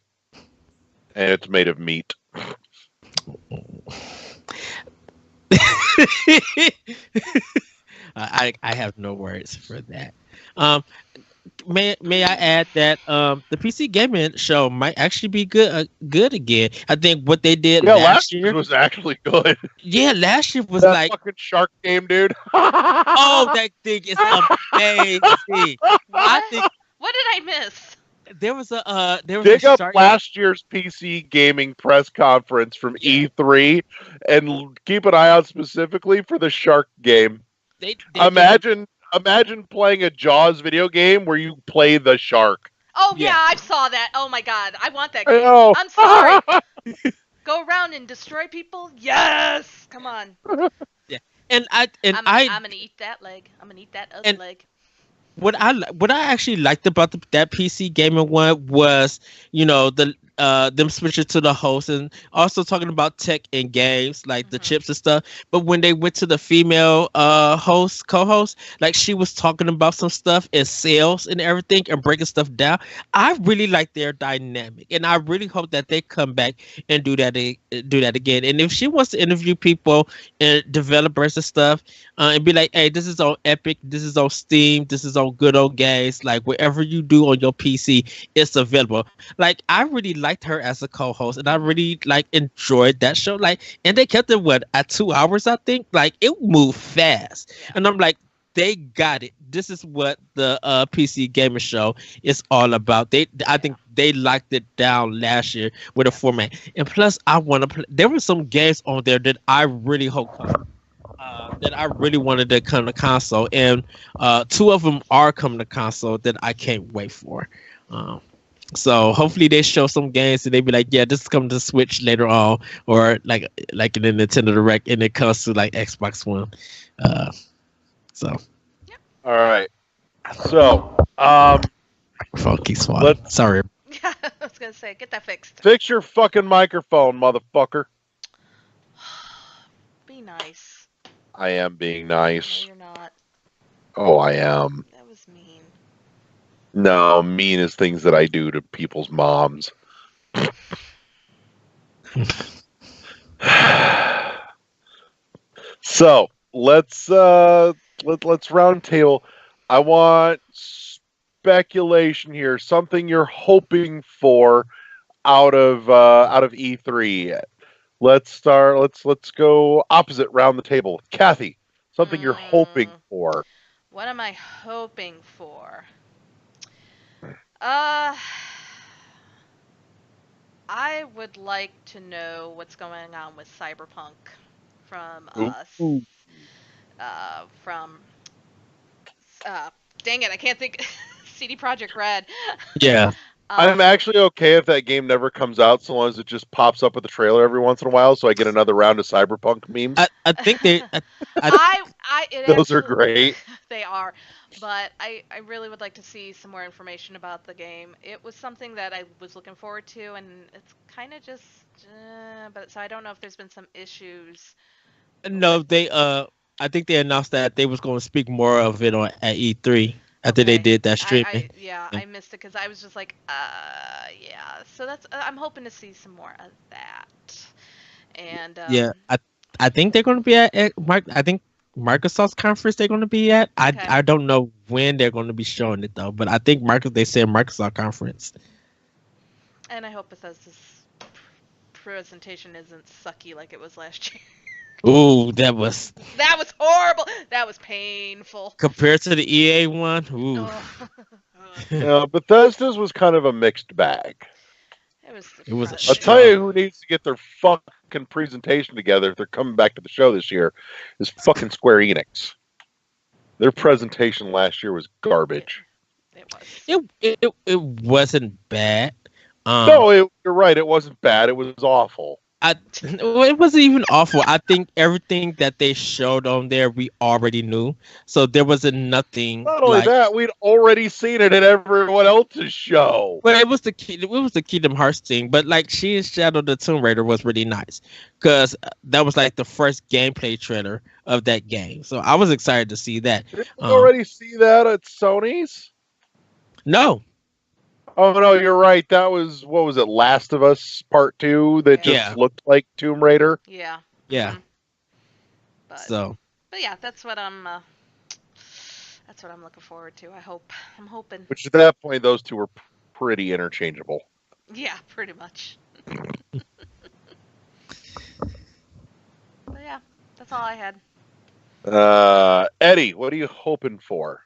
And it's made of meat. I have no words for that. May I add that the PC gaming show might actually be good again. I think what they did last year was actually good. Yeah, last year was that like fucking shark game, dude. oh, that thing is amazing. I think What did I miss? there was a dig up last year's PC gaming press conference from E3 and keep an eye out specifically for the shark game. They imagine playing a Jaws video game where you play the shark. Oh yeah, I saw that. Oh my god, I want that I game. know. I'm sorry. Go around and destroy people? Yes! Come on. Yeah. And I'm gonna eat that leg. I'm gonna eat that other leg. What I actually liked about that PC gaming one was, you know, them switching to the host and also talking about tech in games like the chips and stuff. But when they went to the female co-host, like she was talking about some stuff in sales and everything and breaking stuff down. I really like their dynamic, and I really hope that they come back and do that again. And if she wants to interview people and developers and stuff, and be like, hey, this is on Epic, this is on Steam, this is on good old games, like whatever you do on your PC, it's available. Like I really liked her as a co-host, and I really enjoyed that show. Like, and they kept it at 2 hours, I think. Like it moved fast, and I'm like, they got it. This is what the PC gamer show is all about. I think they locked it down last year with a format, and plus, I want to play. There were some games on there that I really hope come. That I really wanted to come to console, and 2 of them are coming to console that I can't wait for. So hopefully they show some games and they be like, yeah, this is coming to Switch later on, or like in the Nintendo Direct, and it comes to like Xbox One. So. Yep. All right. So, microphone keeps swallowing. Sorry. Yeah, I was gonna say, get that fixed. Fix your fucking microphone, motherfucker. Be nice. I am being nice. No, you're not. Oh, I am. That was mean. No, mean is things that I do to people's moms. So let's round table. I want speculation here. Something you're hoping for out of E3. Let's start. Let's go opposite round the table. Kathy, something you're hoping for. What am I hoping for? I would like to know what's going on with Cyberpunk from dang it, I can't think. CD Projekt Red. Yeah. I'm actually okay if that game never comes out, so long as it just pops up with the trailer every once in a while, so I get another round of Cyberpunk memes. I think they. Those are great. They are, but I really would like to see some more information about the game. It was something that I was looking forward to, and it's kind of just. But so I don't know if there's been some issues. No, they. I think they announced that they was going to speak more of it at E3. After they did that streaming. I missed it because I was just like, yeah. So that's I'm hoping to see some more of that. And yeah, I think they're going to be at I think Microsoft's conference they're going to be at. Okay. I don't know when they're going to be showing it though, but I think they said Microsoft conference. And I hope Bethesda's presentation isn't sucky like it was last year. Ooh, that was horrible. That was painful. Compared to the EA one, ooh. Bethesda's was kind of a mixed bag. It was a I'll tell you who needs to get their fucking presentation together if they're coming back to the show this year is fucking Square Enix. Their presentation last year was garbage. It wasn't bad. No, you're right. It wasn't bad. It was awful. It wasn't even awful. I think everything that they showed on there we already knew, so there wasn't nothing. Not only that, we'd already seen it at everyone else's show. Well, it was the Kingdom Hearts thing, but like She and Shadow the Tomb Raider was really nice because that was like the first gameplay trailer of that game, so I was excited to see that. Did you already see that at Sony's? No. Oh no, you're right. That was, what was it, Last of Us Part 2 that just looked like Tomb Raider? Yeah. Yeah. But yeah, that's what I'm looking forward to. I'm hoping. Which at that point those two were pretty interchangeable. Yeah, pretty much. But yeah, that's all I had. Eddie, what are you hoping for?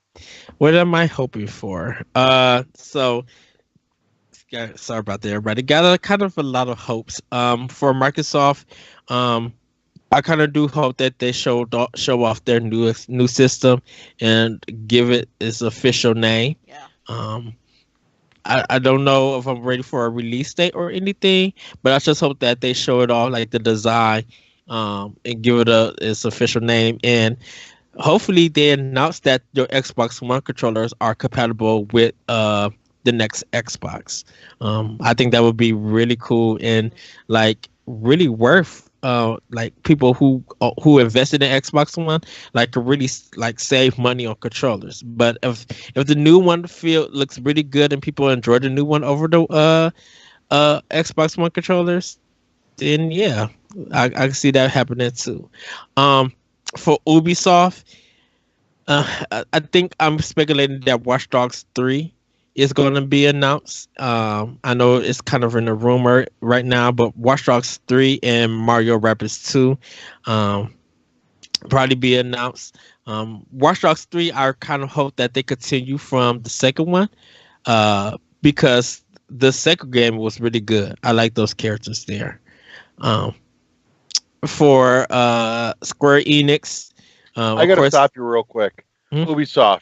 What am I hoping for? So sorry about that, everybody. Got a lot of hopes. For Microsoft, I kind of do hope that they show off their new system and give it its official name. Yeah. I don't know if I'm ready for a release date or anything, but I just hope that they show it off, like the design, and give it its official name. And hopefully they announce that your Xbox One controllers are compatible with the next Xbox. I think that would be really cool and like really worth like people who invested in Xbox One like to really like save money on controllers. But if the new one looks really good and people enjoy the new one over the Xbox One controllers, then yeah, I can see that happening too. For Ubisoft, I think I'm speculating that Watch Dogs 3 is going to be announced. I know it's kind of in a rumor right now, but Watch Dogs 3 and Mario Rabbids 2 probably be announced. Watch Dogs 3, I kind of hope that they continue from the second one because the second game was really good. I like those characters there. For Square Enix, I got to stop you real quick. Ubisoft,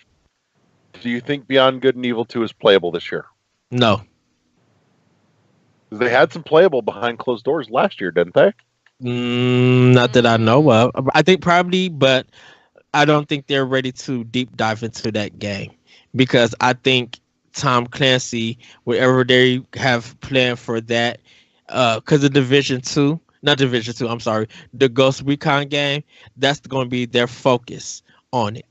do you think Beyond Good and Evil 2 is playable this year? No. They had some playable behind closed doors last year, didn't they? Not that I know of. I think probably, but I don't think they're ready to deep dive into that game because I think Tom Clancy, whatever they have planned for that, because of Division 2, not Division 2, I'm sorry, the Ghost Recon game, that's going to be their focus on it.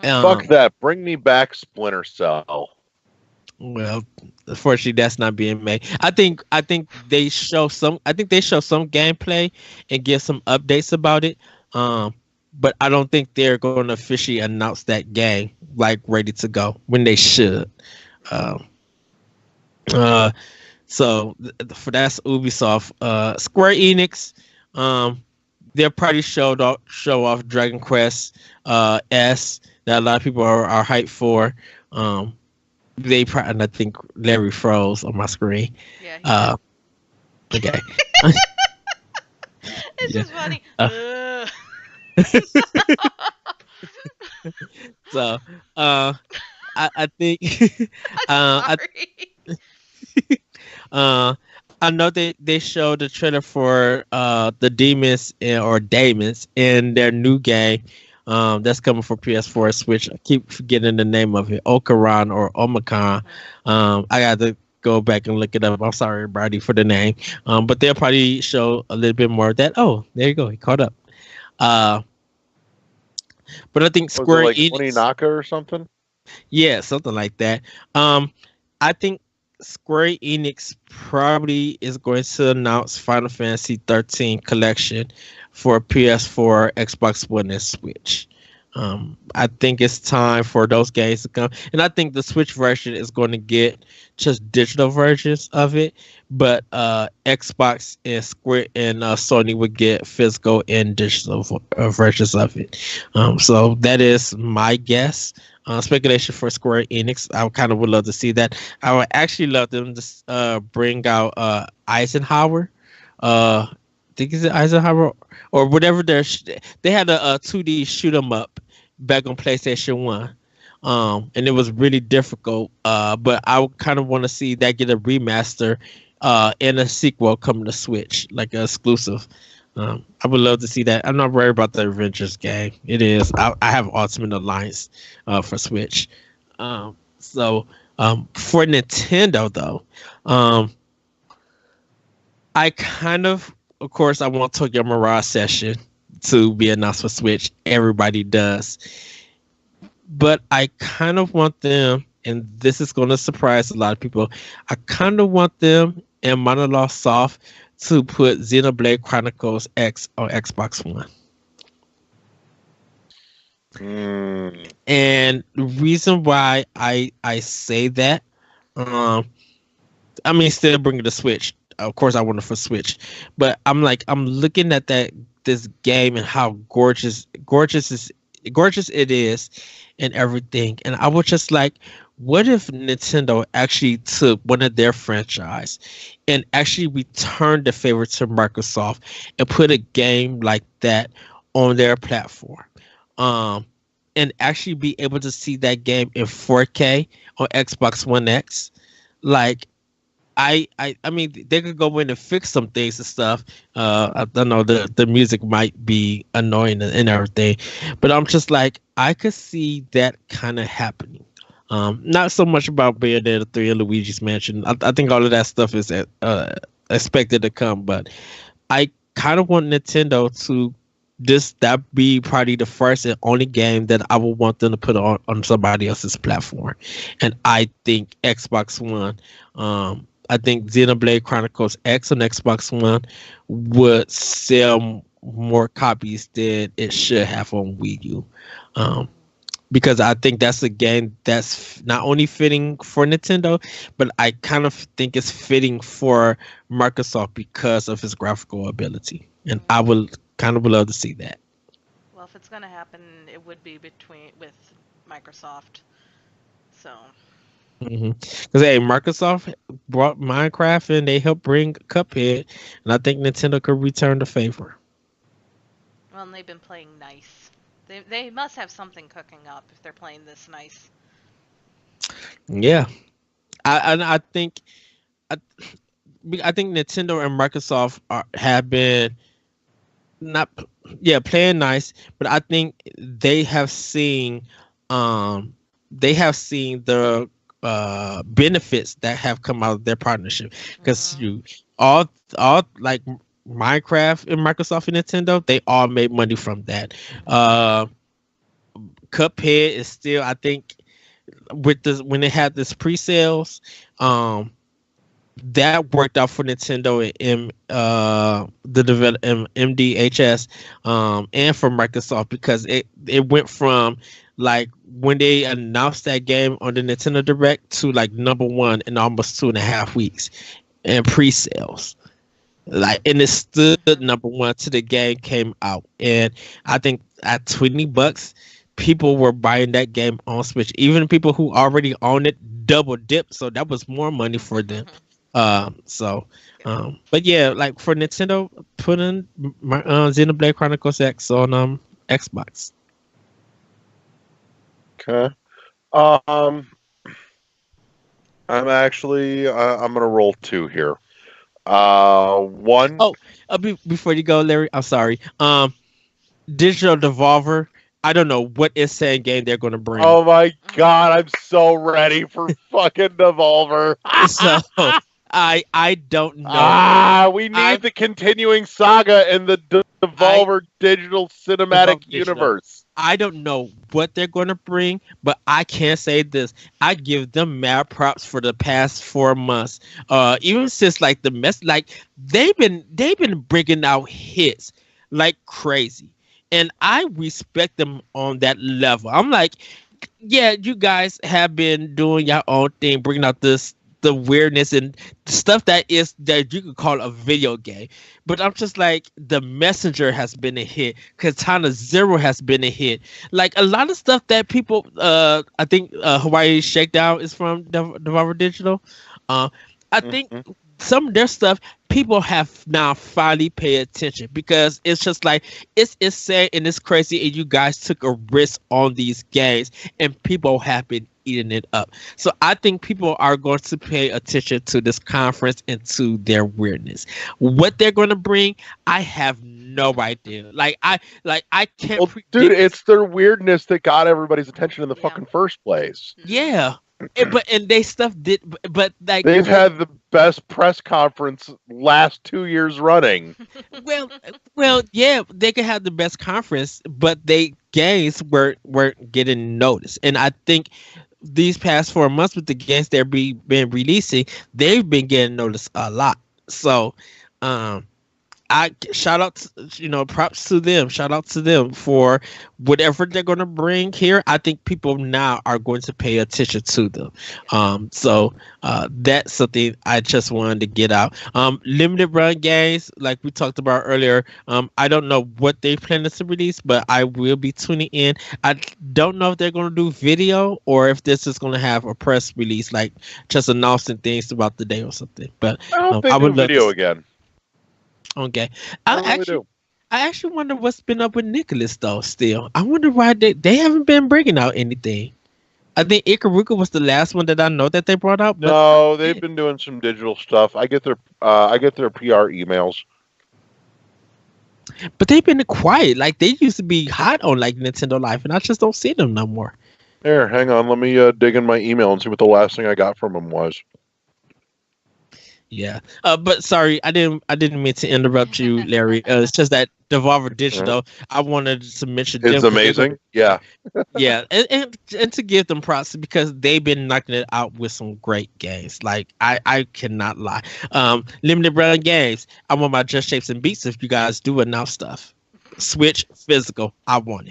Fuck that. Bring me back Splinter Cell. Well, unfortunately, that's not being made. I think they show some gameplay and give some updates about it. But I don't think they're going to officially announce that game like ready to go when they should. So for that's Ubisoft. Square Enix, they'll probably show off Dragon Quest S that a lot of people are hyped for. They probably, and I think Larry froze on my screen. Yeah. Okay. It's just funny. So, I think I know they showed the trailer for the Demons or Daemons in their new game that's coming for PS4 and Switch. I keep forgetting the name of it, Okaran or Omicron. I got to go back and look it up. I'm sorry, everybody, for the name. But they'll probably show a little bit more of that. Oh, there you go. He caught up. But I think Square like Enix, 20 Naka or something? Yeah, something like that. I think Square Enix probably is going to announce Final Fantasy 13 collection for PS4, Xbox One, and Switch. I think it's time for those games to come, and I think the Switch version is going to get just digital versions of it, but Xbox and Square and Sony would get physical and digital versions of it. So that is my guess. Speculation for Square Enix. I kind of would love to see that. I would actually love them to bring out Eisenhower. I think is it Eisenhower or whatever. They had a 2D shoot 'em up back on PlayStation 1. And it was really difficult. But I kind of want to see that get a remaster and a sequel coming to Switch, like an exclusive. I would love to see that. I'm not worried about the Avengers game. It is. I have Ultimate Alliance for Switch. So for Nintendo though, I kind of course, I want Tokyo Mirage Session to be announced for Switch. Everybody does. But I kind of want them, and this is going to surprise a lot of people, I kind of want them and Monolith Soft to put Xenoblade Chronicles X on Xbox One. And the reason why I say that, I mean, still bringing the Switch. Of course, I want it for Switch, but I'm looking at this game and how gorgeous it is, and everything. And I was just like, what if Nintendo actually took one of their franchise and actually returned the favor to Microsoft and put a game like that on their platform, and actually be able to see that game in 4K on Xbox One X, like. I mean, they could go in and fix some things and stuff. I don't know, the music might be annoying and everything, but I'm just like, I could see that kind of happening. Not so much about Bayonetta 3 and Luigi's Mansion. I think all of that stuff is expected to come, but I kind of want Nintendo to that be probably the first and only game that I would want them to put on somebody else's platform. And I think Xbox One, I think Xenoblade Chronicles X on Xbox One would sell more copies than it should have on Wii U. Because I think that's a game that's not only fitting for Nintendo, but I kind of think it's fitting for Microsoft because of its graphical ability. And I would kind of love to see that. Well, if it's going to happen, it would be with Microsoft. So... Because hey, Microsoft brought Minecraft and they helped bring Cuphead, and I think Nintendo could return the favor. Well, and they've been playing nice. They must have something cooking up if they're playing this nice. Yeah, I think Nintendo and Microsoft have been playing nice, but I think they have seen the benefits that have come out of their partnership, because all like Minecraft and Microsoft and Nintendo, they all made money from that. Cuphead is still, I think, with this, when they had this pre-sales, that worked out for Nintendo and MDHS and for Microsoft, because it went from like when they announced that game on the Nintendo Direct to like #1 in almost 2.5 weeks and pre-sales. Like, and it stood #1 till the game came out. And I think at $20, people were buying that game on Switch. Even people who already own it double dipped, so that was more money for them. But yeah, like for Nintendo, putting Xenoblade Chronicles X on Xbox. Okay. I'm gonna roll 2 here. One. Oh, before you go, Larry, I'm sorry. Digital Devolver. I don't know what insane game they're gonna bring. Oh my god, I'm so ready for fucking Devolver. So I don't know. We need the continuing saga in the Devolver digital cinematic universe. I don't know what they're going to bring, but I can say this: I give them mad props for the past 4 months. Even since like they've been bringing out hits like crazy, and I respect them on that level. I'm like, yeah, you guys have been doing your own thing, bringing out the weirdness and stuff that you could call a video game. But I'm just like, the Messenger has been a hit. Katana Zero has been a hit. Like a lot of stuff that people, I think Hawaii Shakedown is from Devolver Digital. I think some of their stuff people have now finally paid attention, because it's just like it's sad and it's crazy, and you guys took a risk on these games and people have been eating it up. So I think people are going to pay attention to this conference and to their weirdness. What they're going to bring, I have no idea. I can't predict. Dude, it's their weirdness that got everybody's attention in the fucking first place. Yeah. And they stuff did, but like they've had the best press conference last 2 years running. well, yeah, they could have the best conference, but they games weren't getting noticed. And I think these past 4 months with the games they're been releasing, they've been getting noticed a lot. So, I shout out to, props to them. Shout out to them for whatever they're going to bring here. I think people now are going to pay attention to them. So that's something I just wanted to get out. Limited run games, like we talked about earlier. I don't know what they plan to release, but I will be tuning in. I don't know if they're going to do video or if this is going to have a press release, like just announcing things about the day or something. But I would love video again. Okay, I actually wonder what's been up with Nicholas though. Still, I wonder why they haven't been bringing out anything. I think Ikaruga was the last one that I know that they brought out. But no, they've been doing some digital stuff. I get their PR emails. But they've been quiet. Like they used to be hot on like Nintendo Life, and I just don't see them no more. Here, hang on. Let me dig in my email and see what the last thing I got from them was. Yeah, but sorry, I didn't mean to interrupt you, Larry. It's just that Devolver Digital, I wanted to mention them. It's amazing. Yeah. Yeah, and to give them props, because they've been knocking it out with some great games. Like I cannot lie. Limited run games. I want my Just Shapes and Beats if you guys do announce stuff. Switch physical. I want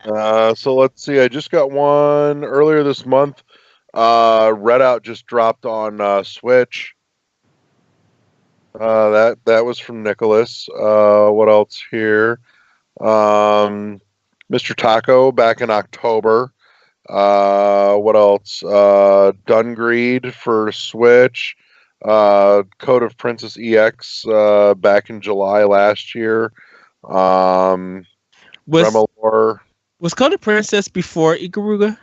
it. So let's see. I just got one earlier this month. Redout just dropped on Switch. That was from Nicholas. What else here? Mr. Taco back in October. What else? Dungreed for Switch. Code of Princess EX back in July last year. Remalor. Was Code of Princess before Ikaruga?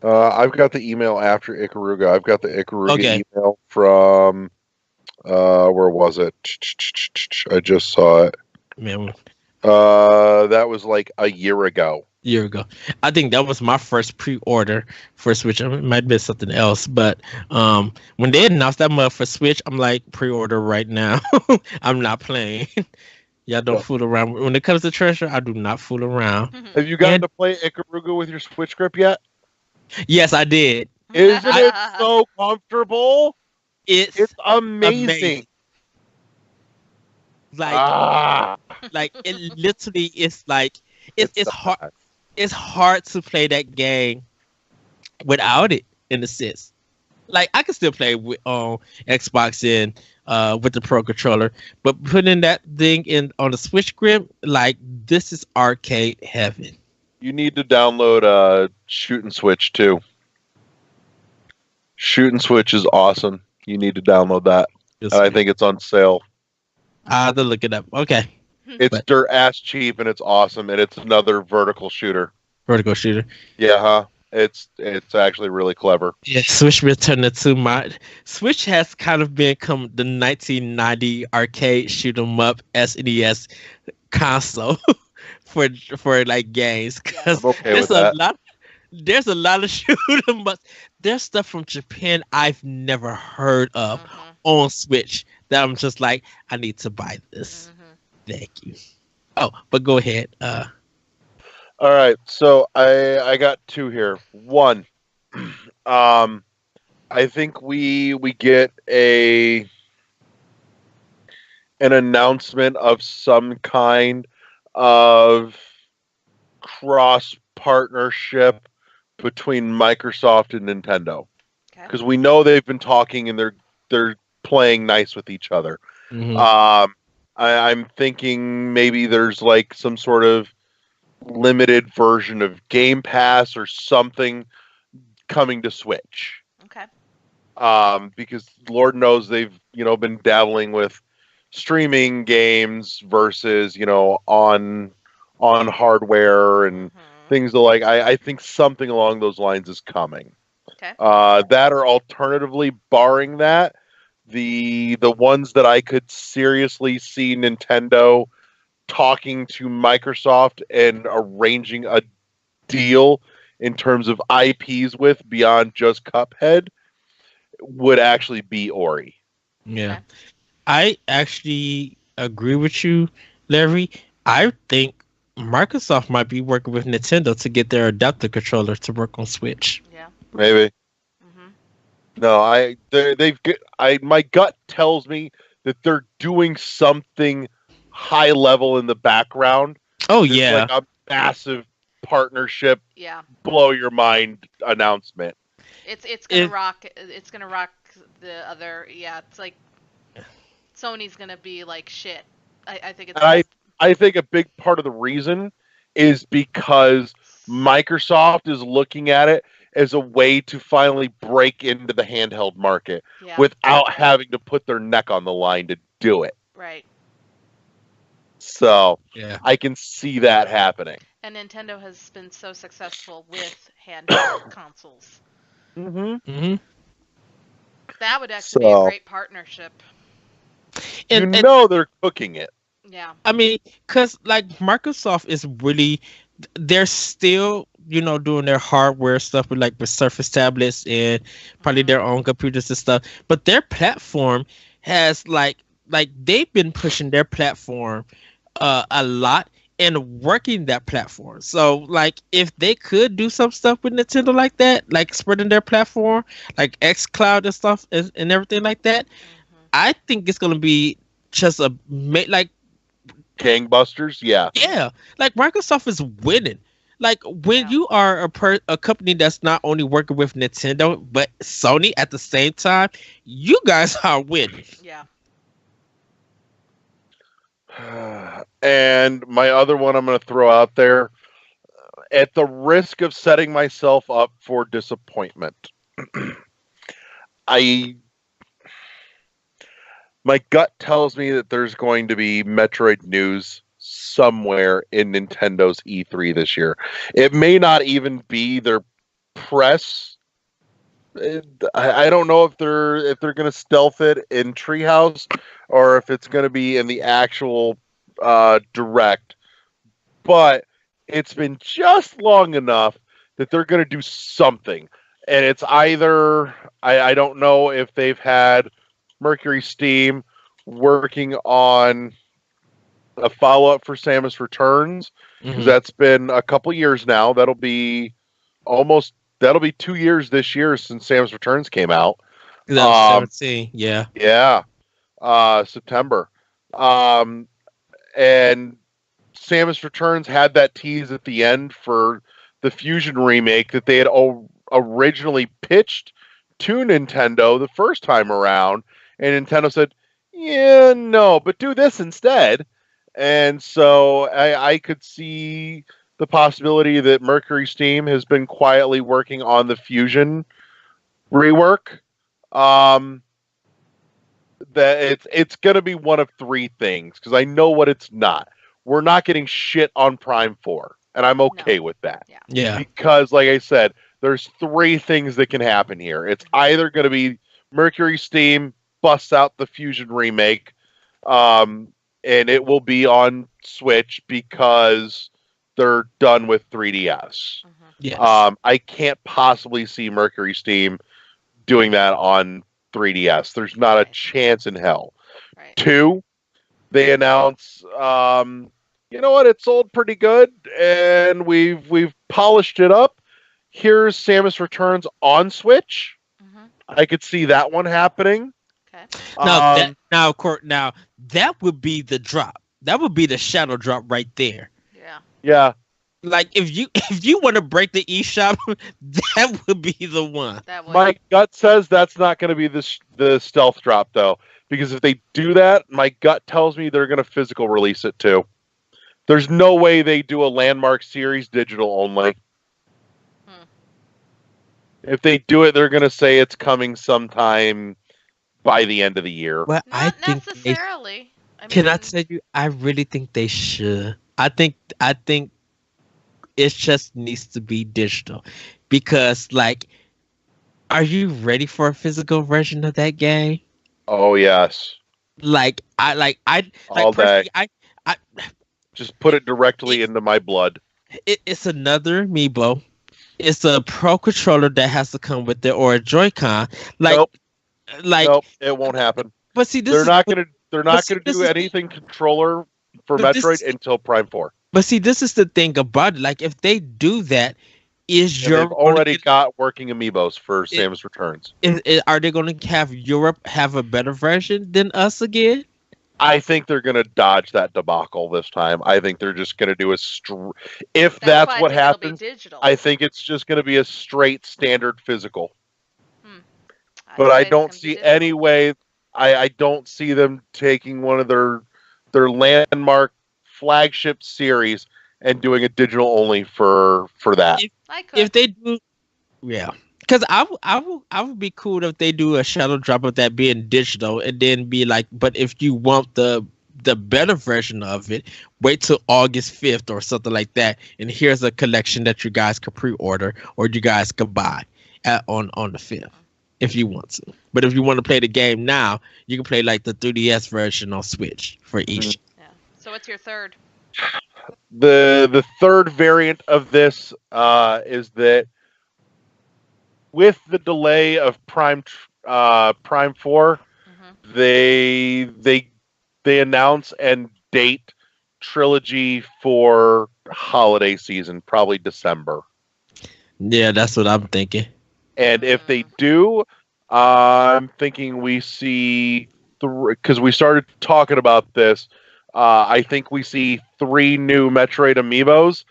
I've got the email after Ikaruga. I've got the Ikaruga email from where was it? I just saw it. Man. That was like a year ago. I think that was my first pre-order for Switch. It might be something else, but when they announced that month for Switch, I'm like, pre-order right now. I'm not playing. Y'all don't fool around. When it comes to Treasure, I do not fool around. Have you gotten to play Ikaruga with your Switch grip yet? Yes, I did. Isn't it so comfortable? It's amazing. Like it literally is like it's hard. It's hard to play that game without it, in a sense. Like I can still play with Xbox and with the Pro controller, but putting that thing in on the Switch grip, like this is arcade heaven. You need to download Shoot and Switch too. Shoot and Switch is awesome. You need to download that. And I think it's on sale. I have to look it up. Okay. It's dirt ass cheap and it's awesome, and it's another vertical shooter. Yeah, huh? It's actually really clever. Yeah, Switch returned it to my Switch has kind of become the 1990 arcade shoot 'em up SNES console for like games, because there's a lot of shoot 'em ups. There's stuff from Japan I've never heard of on Switch that I'm just like, I need to buy this. Thank you. Oh, but go ahead. All right, so I got two here. One, I think we get an announcement of some kind of cross partnership between Microsoft and Nintendo, Okay. because we know they've been talking and they're playing nice with each other. Mhm. I'm thinking maybe there's like some sort of limited version of Game Pass or something coming to Switch. Okay. Because Lord knows they've been dabbling with streaming games versus on hardware and things like. I think something along those lines is coming. Okay. That or alternatively, barring that, the ones that I could seriously see Nintendo talking to Microsoft and arranging a deal in terms of IPs with beyond just Cuphead would actually be Ori. Yeah. Okay. I actually agree with you, Larry. I think Microsoft might be working with Nintendo to get their adaptive controller to work on Switch. Yeah. Maybe. Mhm. No, my gut tells me that they're doing something high level in the background. Oh It's yeah. like a massive partnership, Yeah. blow your mind announcement. It's gonna rock. It's gonna rock the other. Yeah. It's like Sony's gonna be like shit. I think it's. And I think a big part of the reason is because Microsoft is looking at it as a way to finally break into the handheld market Yeah. without having to put their neck on the line to do it. Right. So Yeah. I can see that happening. And Nintendo has been so successful with handheld consoles. Mm-hmm. Mhm. That would actually be a great partnership. And They're cooking it. Yeah. I mean, cause like Microsoft is really, they're still doing their hardware stuff with Surface tablets and probably their own computers and stuff. But their platform has like they've been pushing their platform a lot and working that platform. So like if they could do some stuff with Nintendo like that, like spreading their platform, like xCloud and stuff and everything like that, I think it's gonna be just like Gangbusters, yeah. yeah, like Microsoft is winning. Like when you are a company that's not only working with Nintendo but Sony at the same time, you guys are winning. Yeah. And my other one I'm going to throw out there, at the risk of setting myself up for disappointment, my gut tells me that there's going to be Metroid news somewhere in Nintendo's E3 this year. It may not even be their press. I don't know if they're going to stealth it in Treehouse or if it's going to be in the actual direct. But it's been just long enough that they're going to do something. And it's either, I don't know if they've had Mercury Steam working on a follow-up for Samus Returns, because that's been a couple years now. That'll be 2 years this year since Samus Returns came out. 2017, yeah. Yeah. September. And Samus Returns had that tease at the end for the Fusion remake that they had originally pitched to Nintendo the first time around, and Nintendo said, yeah, no, but do this instead. And so I could see the possibility that Mercury Steam has been quietly working on the Fusion rework. That it's going to be one of three things, because I know what it's not. We're not getting shit on Prime 4, and I'm okay with that. Yeah. Because, like I said, there's three things that can happen here. It's either going to be Mercury Steam busts out the Fusion remake, and it will be on Switch because they're done with 3DS. Yes. I can't possibly see Mercury Steam doing that on 3DS. There's not a chance in hell. Right. 2, they announce, you know what, it sold pretty good, and we've polished it up. Here's Samus Returns on Switch. I could see that one happening. Okay. Now, that would be the drop. that would be the shadow drop right there. Yeah. Yeah. Like if you want to break the eShop, that would be the one. That would. My gut says that's not going to be the stealth drop though, because if they do that, my gut tells me they're going to physical release it too. There's no way they do a Landmark series digital only. If they do it, they're going to say it's coming sometime by the end of the year. Well, I Not think necessarily. can I tell you? I really think they should. I think it just needs to be digital, because like, are you ready for a physical version of that game? Oh yes. All day. I Just put it directly into my blood. it's another amiibo. It's a Pro controller that has to come with it, or a Joy-Con. Nope, it won't happen. But see, They're not gonna do anything controller for Metroid until Prime 4. But see, this is the thing about it. Like, if they do that, they've already got working amiibos for Samus Returns. Are they going to have Europe have a better version than us again? I think they're going to dodge that debacle this time. I think they're just going to do if that's what happens, I think it's just going to be a straight standard physical. But I don't see any way. I don't see them taking one of their landmark flagship series and doing a digital only for that. If they do, yeah. Because I would be cool if they do a shadow drop of that being digital, and then be like, but if you want the better version of it, wait till August 5th or something like that, and here's a collection that you guys can pre-order or you guys can buy on the 5th if you want to. But if you want to play the game now, you can play like the 3DS version on Switch for each. Yeah. So what's your third? The third variant of this is that with the delay of Prime 4, they announce and date trilogy for holiday season, probably December. Yeah, that's what I'm thinking. And if they do, I'm thinking we see because we started talking about this. I think we see 3 new Metroid amiibos.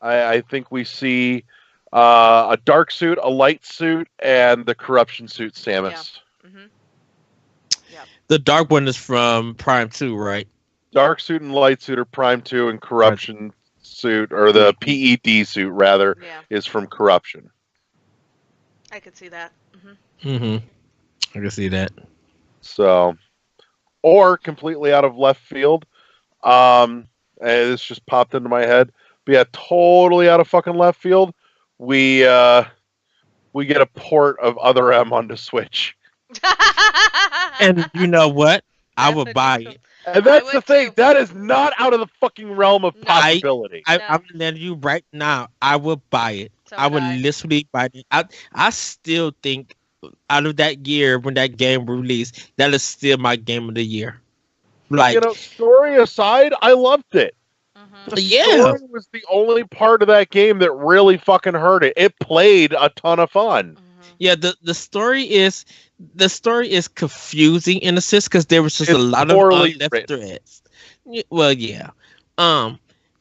I think we see a dark suit, a light suit, and the corruption suit Samus. Yeah. The dark one is from Prime 2, right? Dark suit and light suit are Prime 2, and corruption suit, or the PED suit rather, is from Corruption. I could see that. I can see that. So, or completely out of left field. And this just popped into my head. But yeah, totally out of fucking left field. We get a port of Other M onto Switch. And you know what? I would buy it. And that's the thing. Too. That is not out of the fucking realm of possibility. I'm letting you right now. I would buy it. So I would literally buy it. I still think out of that year when that game released, that is still my game of the year. Like, story aside, I loved it. The story was the only part of that game that really fucking hurt it. It played a ton of fun. Yeah, the story is confusing in a sense because there was just a lot of unleft threads. Well, yeah.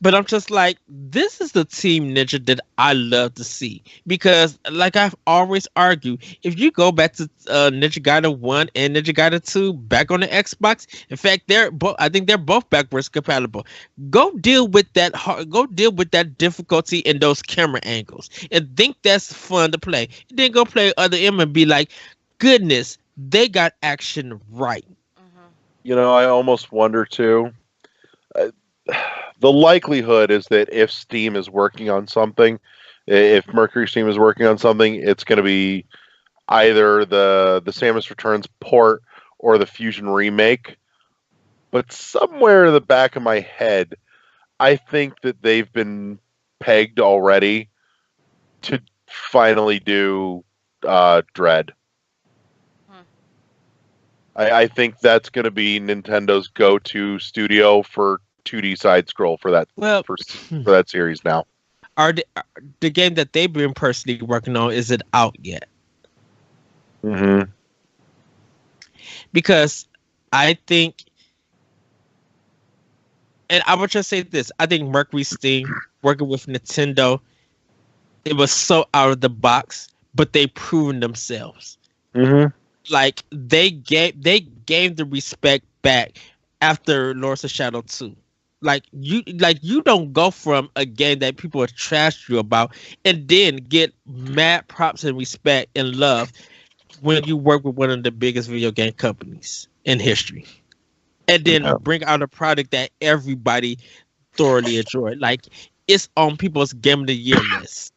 But I'm just like, this is the Team Ninja that I love to see, because like I've always argued, if you go back to Ninja Gaiden 1 and Ninja Gaiden 2 back on the Xbox, in fact, I think they're both backwards compatible. Go deal with that difficulty in those camera angles and think that's fun to play. And then go play Other M and be like, goodness, they got action right. I almost wonder too. The likelihood is that if Steam is working on something, if Mercury Steam is working on something, it's going to be either the Samus Returns port or the Fusion remake. But somewhere in the back of my head, I think that they've been pegged already to finally do Dread. I think that's going to be Nintendo's go-to studio for 2D side scroll for that for that series now. The game that they've been personally working on, is it out yet? Mm-hmm. Because I think And I would just say this: I think Mercury Steam working with Nintendo, it was so out of the box, but they proven themselves. Mm-hmm. Like they gave the respect back after Lords of Shadow 2. Like you don't go from a game that people have trashed you about and then get mad props and respect and love when you work with one of the biggest video game companies in history. And then Yeah. bring out a product that everybody thoroughly enjoyed. Like it's on people's game of the year list.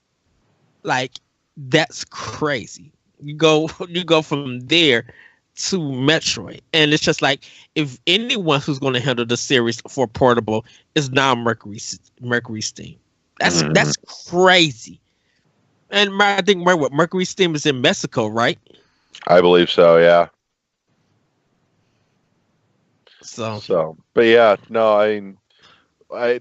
Like that's crazy. You go from there to Metroid, and it's just like if anyone who's going to handle the series for portable is now Mercury Steam. That's crazy. And I think Mercury Steam is in Mexico, right? I believe so. Yeah. So But yeah, no, I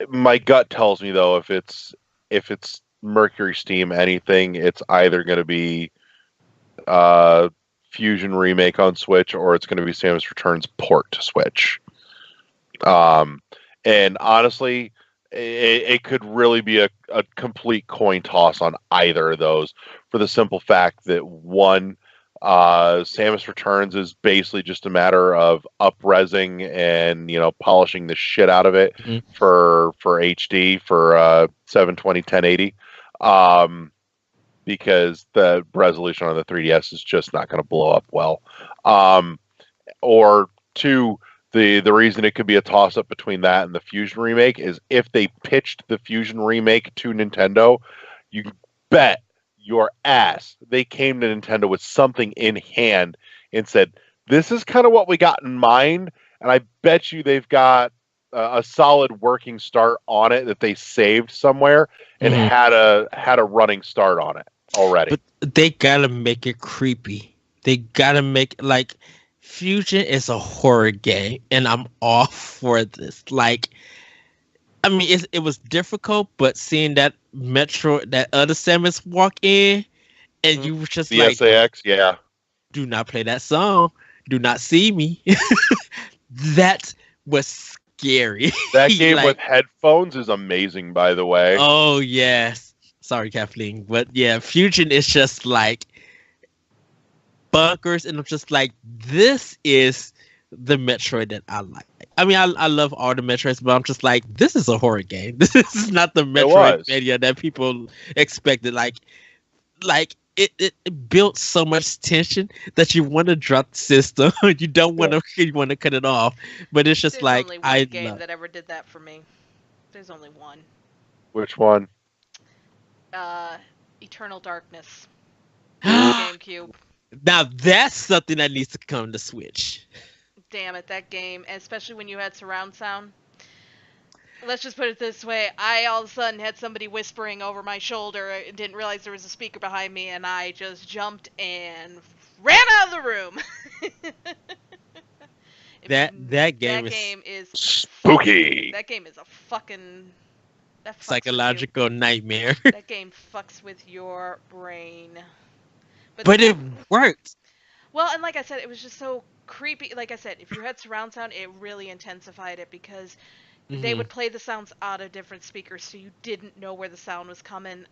my gut tells me though if it's Mercury Steam anything, it's either going to be Fusion remake on Switch or it's going to be Samus Returns port to Switch. And honestly, it could really be a complete coin toss on either of those for the simple fact that one, Samus Returns is basically just a matter of up-resing and polishing the shit out of it for HD for 720 1080, because the resolution on the 3DS is just not going to blow up well. Or two, the reason it could be a toss up between that and the Fusion remake is if they pitched the Fusion remake to Nintendo, you bet your ass they came to Nintendo with something in hand and said, "This is kind of what we got in mind," and I bet you they've got a solid working start on it that they saved somewhere and had a running start on it already. But they gotta make it creepy. They gotta make like Fusion is a horror game, and I'm all for this. Like, I mean, it was difficult, but seeing that that other Samus walk in, and you were just the like, SAX, yeah. Do not play that song. Do not see me. That was scary. That game Like, with headphones is amazing, by the way. oh yes. Sorry, Kathleen, but yeah, Fusion is just like bunkers, and I'm just like, this is the Metroid that I like. I mean, I love all the Metroids, but I'm just like, this is a horror game. This is not the Metroidvania that people expected. Like it built so much tension that you want to drop the system. You don't want to. You want to cut it off, but it's just There's like only one game that ever did that for me. There's only one. Which one? Eternal Darkness. GameCube. Now that's something that needs to come to Switch. Damn it, that game, especially when you had surround sound. Let's just put it this way. I all of a sudden had somebody whispering over my shoulder. I didn't realize there was a speaker behind me, and I just jumped and ran out of the room. That game is spooky. That game is a fucking psychological nightmare. That game fucks with your brain. But it worked. Well, and like I said, it was just so creepy. Like I said, if you had surround sound, it really intensified it because they would play the sounds out of different speakers, so you didn't know where the sound was coming.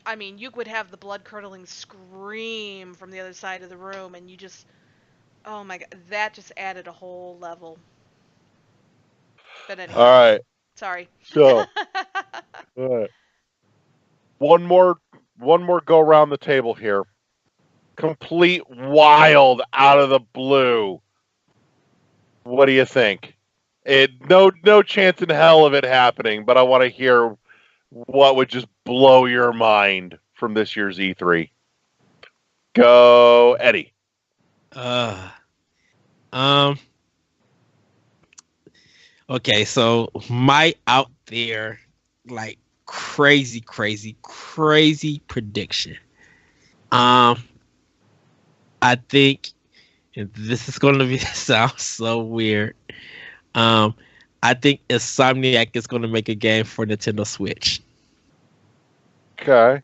I mean, you would have the blood-curdling scream from the other side of the room, and you just... Oh my god, that just added a whole level. But anyway. Alright. Sorry. So, alright. One more go around the table here. Complete wild out of the blue. What do you think? No chance in hell of it happening, but I want to hear what would just blow your mind from this year's E3. Go, Eddie. Okay, so my out there like crazy prediction. I think this is going to sound so weird. I think Insomniac is going to make a game for Nintendo Switch. Okay.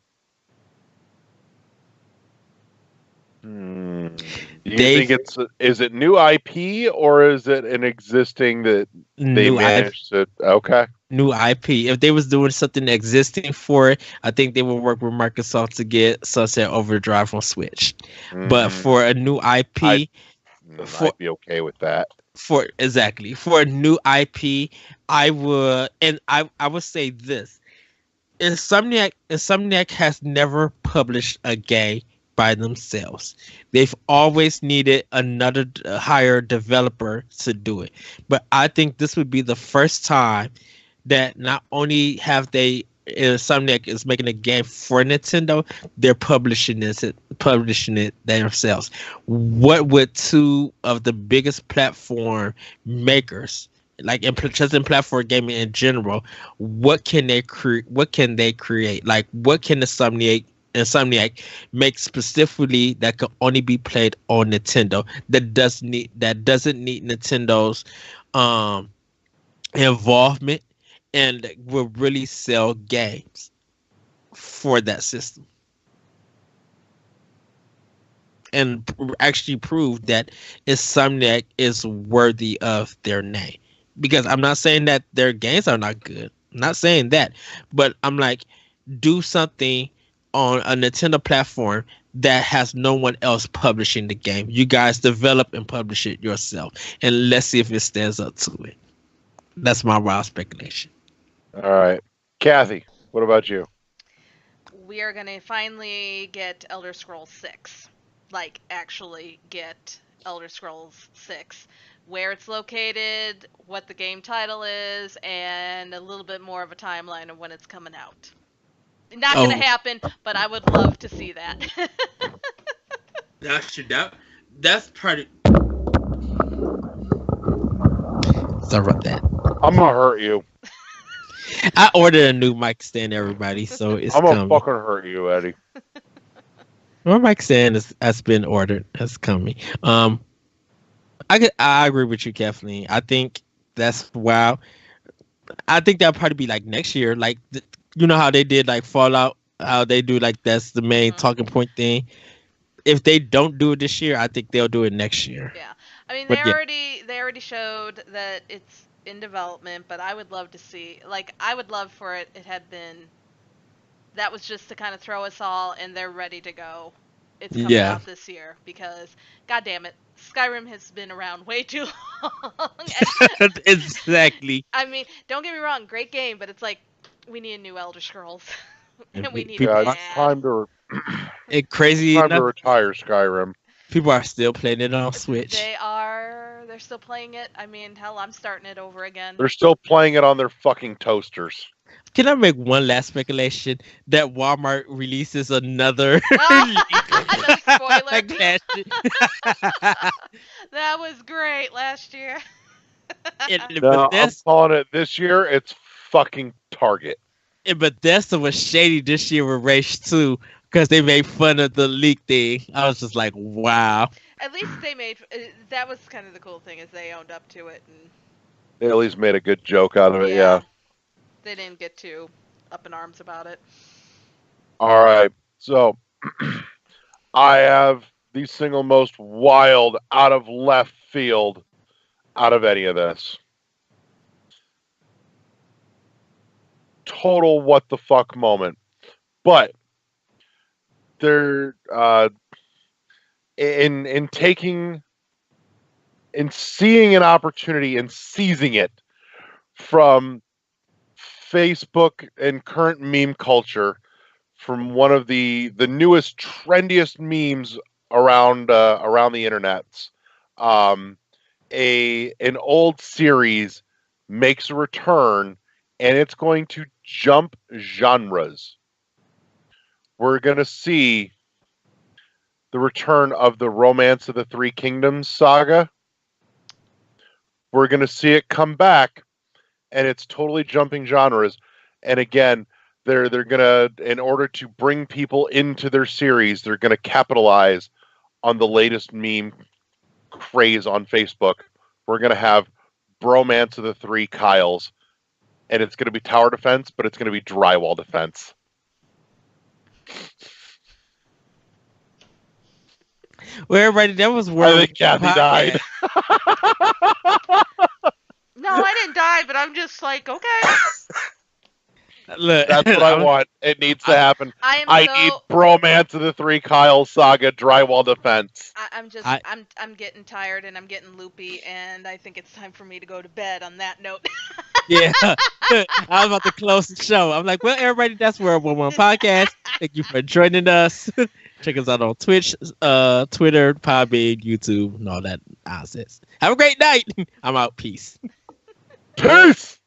Do you think is it new IP or is it an existing that they managed to? Okay. New IP. If they was doing something existing for it, I think they would work with Microsoft to get Sunset Overdrive on Switch. But for a new IP, I'd be okay with that. For a new IP, I would say this. Insomniac has never published a game by themselves. They've always needed another higher developer to do it. But I think this would be the first time that not only have they Insomniac is making a game for Nintendo, they're publishing it themselves. What would two of the biggest platform makers, like just in platform gaming in general, what can they create? Like, what can Insomniac make specifically that could only be played on Nintendo that doesn't need Nintendo's involvement and will really sell games for that system and actually prove that Insomniac is worthy of their name? Because I'm not saying that their games are not good. I'm not saying that, but I'm like, do something on a Nintendo platform that has no one else publishing the game. You guys develop and publish it yourself, and let's see if it stands up to it. That's my wild speculation. All right. Kathy, what about you? We are going to finally get Elder Scrolls 6. Like, actually get Elder Scrolls 6. Where it's located, what the game title is, and a little bit more of a timeline of when it's coming out. Not going to happen, but I would love to see that. That's part of... Sorry about that. I'm going to hurt you. I ordered a new mic stand, everybody, so it's I'm coming. gonna fucking hurt you, Eddie. My mic stand has been ordered. That's coming. I agree with you, Kathleen. I think that's wow. I think that'll probably be like next year. Like, you know how they did like Fallout, how they do like that's the main talking point thing. If they don't do it this year, I think they'll do it next year. Yeah, I mean they already showed that it's in development, but I would love to see, like, I would love for it had been, that was just to kind of throw us all and they're ready to go. It's coming out this year because, god damn it, Skyrim has been around way too long. Exactly. I mean, don't get me wrong, great game, but it's like, we need a new Elder Scrolls. And we need it's time to crazy time to retire Skyrim. People are still playing it on Switch. They're still playing it. I mean, hell, I'm starting it over again. They're still playing it on their fucking toasters. Can I make one last speculation that Walmart releases another spoiler? That was great last year. No, I'm calling it this year. It's fucking Target. And Bethesda was shady this year with Rage 2 because they made fun of the leak thing. I was just like, wow. At least they made... that was kind of the cool thing, is they owned up to it. And they at least made a good joke out of it, yeah. They didn't get too up in arms about it. All right. So, I have the single most wild, out of left field, out of any of this. Total what the fuck moment. But they're in seeing an opportunity and seizing it from Facebook and current meme culture, from one of the newest, trendiest memes around the internets. An old series makes a return, and it's going to jump genres. We're going to see the return of the Romance of the Three Kingdoms saga. We're going to see it come back, and it's totally jumping genres. And again, they're going to, in order to bring people into their series, they're going to capitalize on the latest meme craze on Facebook. We're going to have Bromance of the Three Kyles, and it's going to be tower defense, but it's going to be drywall defense. Well, everybody, that was where I think Kathy died. No, I didn't die, but I'm just like, okay. Look, That's what I want. It needs to happen. I need Bromance of the Three Kyles Saga Drywall Defense. I'm getting tired and I'm getting loopy, and I think it's time for me to go to bed on that note. Yeah, I was about to close the show. I'm like, well, everybody, that's World War One podcast. Thank you for joining us. Check us out on Twitch, Twitter, Podbean, YouTube, and all that nonsense. Have a great night. I'm out. Peace. Peace.